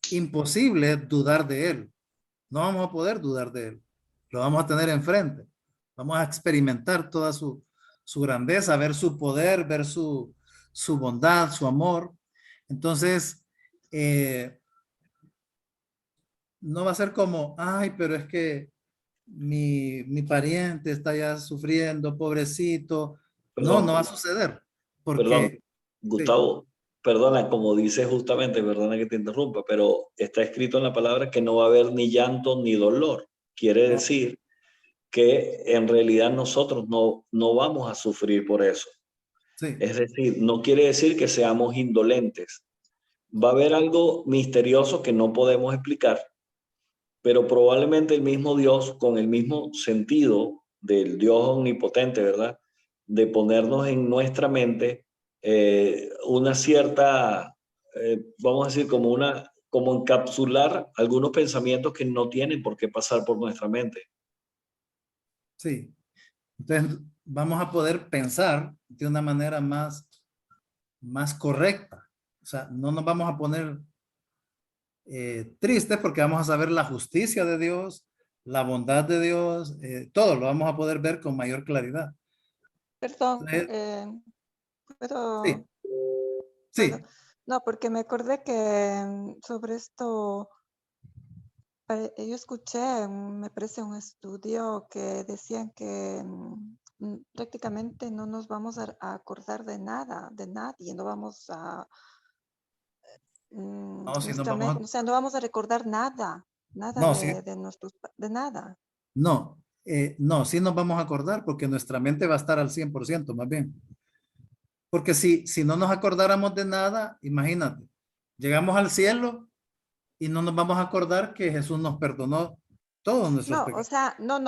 imposible dudar de Él. No vamos a poder dudar de Él. Lo vamos a tener enfrente. Vamos a experimentar toda su grandeza, ver su poder, ver su bondad, su amor. Entonces, no va a ser como, ay, pero es que mi pariente está ya sufriendo, pobrecito. No, Perdón, no va a suceder. perdón, Porque, sí, Gustavo, perdona, como dice justamente, perdona que te interrumpa, pero está escrito en la palabra que no va a haber ni llanto ni dolor. Quiere no, decir que en realidad nosotros no vamos a sufrir por eso. sí, Es decir, no quiere decir que seamos indolentes. Va a haber algo misterioso que no podemos explicar, pero probablemente el mismo Dios, con el mismo sentido del Dios omnipotente, ¿verdad? De ponernos en nuestra mente una cierta, vamos a decir, como encapsular algunos pensamientos que no tienen por qué pasar por nuestra mente. sí. Entonces, vamos a poder pensar de una manera más correcta. O sea, no nos vamos a poner tristes porque vamos a saber la justicia de Dios, la bondad de Dios, todo lo vamos a poder ver con mayor claridad. Perdón, Entonces, ¿puedo? sí, sí, No, porque me acordé que sobre esto, yo escuché, me parece un estudio que decían que prácticamente no nos vamos a acordar de nada, de nadie, no vamos a, no, si nos nuestra vamos mente, o sea, no vamos a recordar nada, nada no, sí, de nuestros, de nada. no, no, sí nos vamos a acordar porque nuestra mente va a estar al 100% más bien. Porque si no nos acordáramos de nada, imagínate, llegamos al cielo y no nos vamos a acordar que Jesús nos perdonó todos nuestros No, o pecados. sea, no,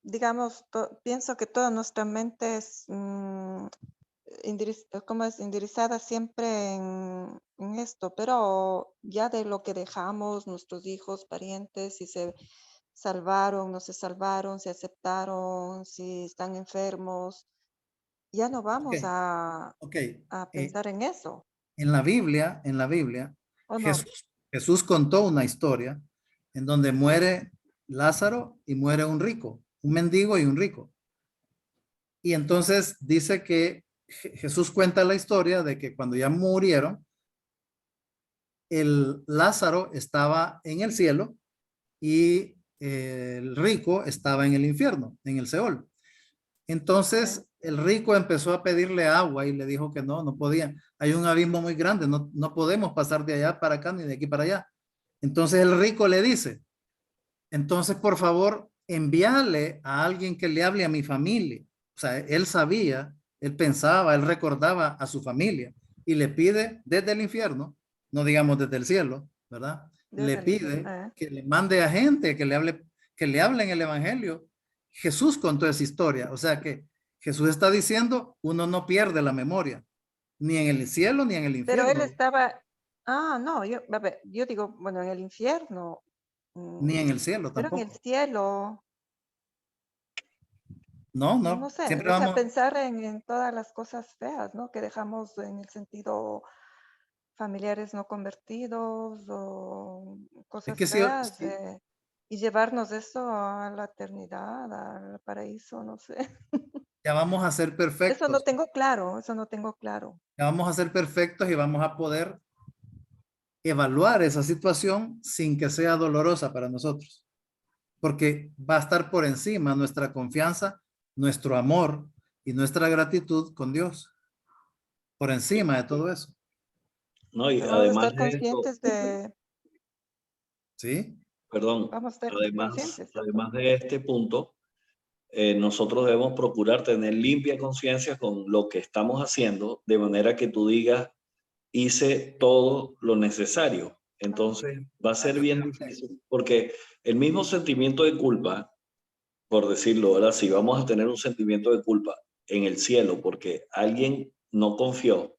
digamos, pienso que toda nuestra mente es, como es enderezada siempre en esto, pero ya de lo que dejamos, nuestros hijos, parientes, si se salvaron, no se salvaron, si aceptaron, si están enfermos, ya no Ok, vamos ok. a pensar en eso, En la Biblia, ¿o no? Jesús contó una historia en donde muere Lázaro y muere un rico, un mendigo y un rico. Y entonces dice que Jesús cuenta la historia de que cuando ya murieron, el Lázaro estaba en el cielo y el rico estaba en el infierno, en el Seol. Entonces, el rico empezó a pedirle agua y le dijo que no, no podían. Hay un abismo muy grande, no podemos pasar de allá para acá ni de aquí para allá. Entonces el rico le dice, entonces por favor envíale a alguien que le hable a mi familia. O sea, él sabía, él pensaba, él recordaba a su familia y le pide desde el infierno, no digamos desde el cielo, ¿verdad? Le pide que le mande a gente que le hable en el evangelio. Jesús contó esa historia, o sea que Jesús está diciendo, uno no pierde la memoria, ni en el cielo ni en el infierno. Pero él estaba, no, a ver, yo digo, bueno, en el infierno. Ni en el cielo Pero tampoco. en el cielo. No, No sé, siempre o sea, vamos. pensar en todas las cosas feas, ¿no? Que dejamos en el sentido familiares no convertidos o Es cosas que sí, feas y llevarnos eso a la eternidad, al paraíso, no sé. ya vamos a ser Eso no perfectos. tengo claro, eso no tengo claro. Ya vamos a ser perfectos y vamos a poder evaluar esa situación sin que sea dolorosa para nosotros. Porque va a estar por encima nuestra confianza, nuestro amor y nuestra gratitud con Dios. Por encima de todo eso. No, y Pero vamos a además estar de esto, conscientes de, ¿Sí? perdón, vamos a estar conscientes, ¿cierto? además de este punto, nosotros debemos procurar tener limpia conciencia con lo que estamos haciendo, de manera que tú digas, hice todo lo necesario. Entonces va a ser bien difícil, porque el mismo sentimiento de culpa, por decirlo, ¿verdad? Si vamos a tener un sentimiento de culpa en el cielo porque alguien no confió,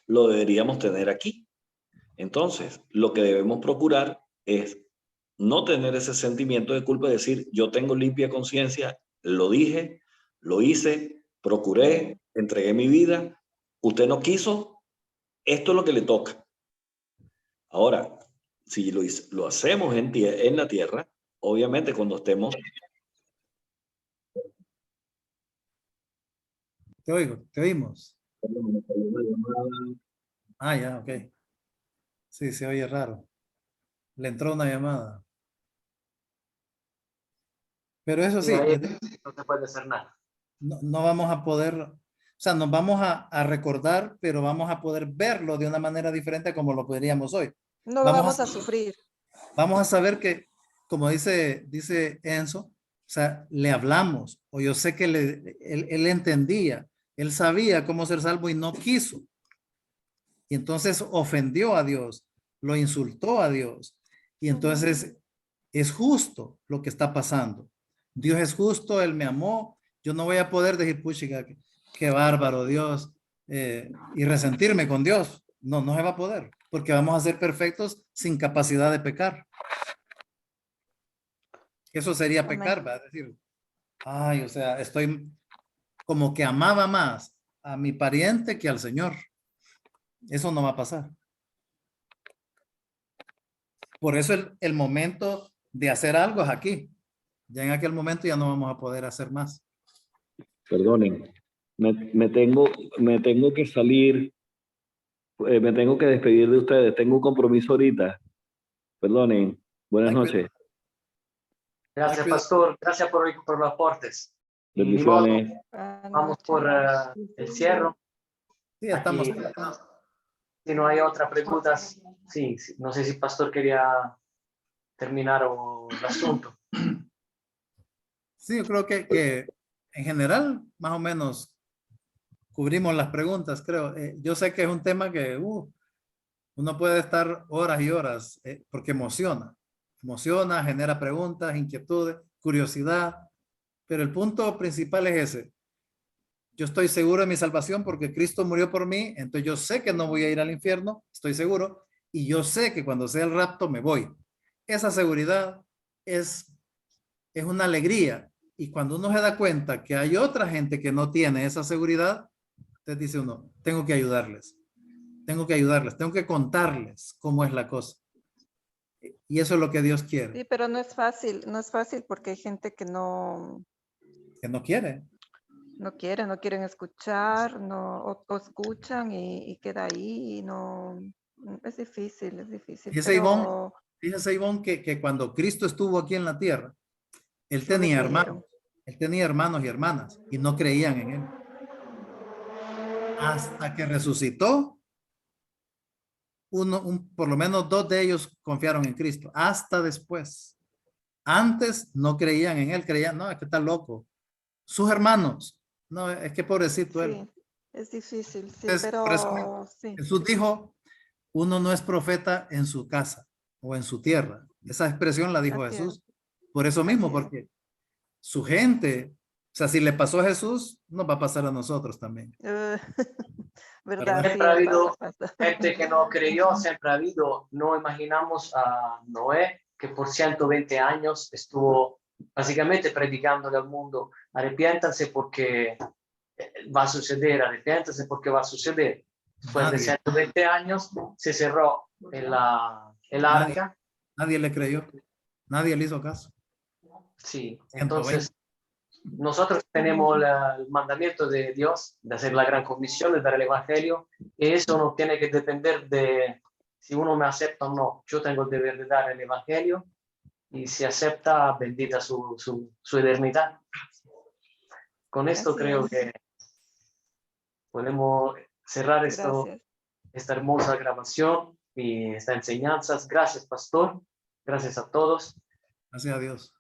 lo deberíamos tener aquí. Entonces, lo que debemos procurar es no tener ese sentimiento de culpa y decir, yo tengo limpia conciencia, lo dije, lo hice, procuré, entregué mi vida, usted no quiso, esto es lo que le toca. Ahora, si lo hacemos en la tierra, obviamente cuando estemos... Te oigo, te oímos. Ah, ya, ok. Sí, se oye raro. Le entró una llamada. Pero eso Y sí, ahí no se puede hacer nada. no vamos a poder, o sea, nos vamos a recordar, pero vamos a poder verlo de una manera diferente como lo podríamos hoy. No vamos a sufrir. Vamos a saber que, como dice Enzo, o sea, le hablamos, o yo sé que él entendía, él sabía cómo ser salvo y no quiso. Y entonces ofendió a Dios, lo insultó a Dios. Y entonces es justo lo que está pasando. Dios es justo, Él me amó. Yo no voy a poder decir, puchica, qué bárbaro Dios, y resentirme con Dios. No se va a poder, porque vamos a ser perfectos sin capacidad de pecar. Eso sería pecar, va a decir, ay, o sea, estoy como que amaba más a mi pariente que al Señor. Eso no va a pasar. Por eso el momento de hacer algo es aquí. Ya en aquel momento ya no vamos a poder hacer más. Perdonen, me tengo que salir, me tengo que despedir de ustedes, tengo un compromiso ahorita. Perdonen, buenas noches. Gracias, pastor. Gracias por los aportes. Y ni modo, Bendiciones. vamos por el cierre. Sí, ya estamos. Aquí, si no hay otras preguntas, sí, no sé si el pastor quería terminar el asunto. Sí, yo creo que en general, más o menos, cubrimos las preguntas, creo. Yo sé que es un tema que uno puede estar horas y horas, porque emociona, genera preguntas, inquietudes, curiosidad, pero el punto principal es ese. Yo estoy seguro de mi salvación porque Cristo murió por mí, entonces yo sé que no voy a ir al infierno, estoy seguro, y yo sé que cuando sea el rapto me voy. Esa seguridad es una alegría, y cuando uno se da cuenta que hay otra gente que no tiene esa seguridad, entonces dice uno, tengo que ayudarles, tengo que contarles cómo es la cosa. Y eso es lo que Dios quiere. Sí, pero no es fácil porque hay gente que no quiere. No quieren escuchar, o escuchan y queda ahí, y no, es difícil, Fíjese, pero Ivonne, que cuando Cristo estuvo aquí en la tierra, él no le tenía creyeron. hermanos y hermanas y no creían en él. hasta que resucitó, por lo menos 2 de ellos confiaron en Cristo, hasta después. Antes no creían en él, creían, no, es que está loco. Sus hermanos, no, es que pobrecito él. Sí, es difícil, sí, Entonces, por eso pero sí. Jesús dijo, uno no es profeta en su casa o en su tierra. Esa expresión la dijo Así es. Jesús. Por eso mismo, Así es. porque su gente, o sea, si le pasó a Jesús, nos va a pasar a nosotros también. ¿Verdad? Siempre ha Sí, habido pasa. gente que no creyó, siempre ha habido, no imaginamos a Noé, que por 120 años estuvo básicamente predicándole al mundo, arrepiéntanse porque va a suceder, arrepiéntanse porque va a suceder. Después de 120 años se cerró el arca. Nadie le creyó, nadie le hizo caso. Sí, 120. entonces nosotros tenemos el mandamiento de Dios de hacer la gran comisión, de dar el evangelio, y eso no tiene que depender de si uno me acepta o no. Yo tengo el deber de dar el evangelio y si acepta, bendita su eternidad. Con esto Así creo es. que podemos cerrar Gracias. esta hermosa grabación y estas enseñanzas. Gracias, pastor. Gracias a todos. Gracias a Dios.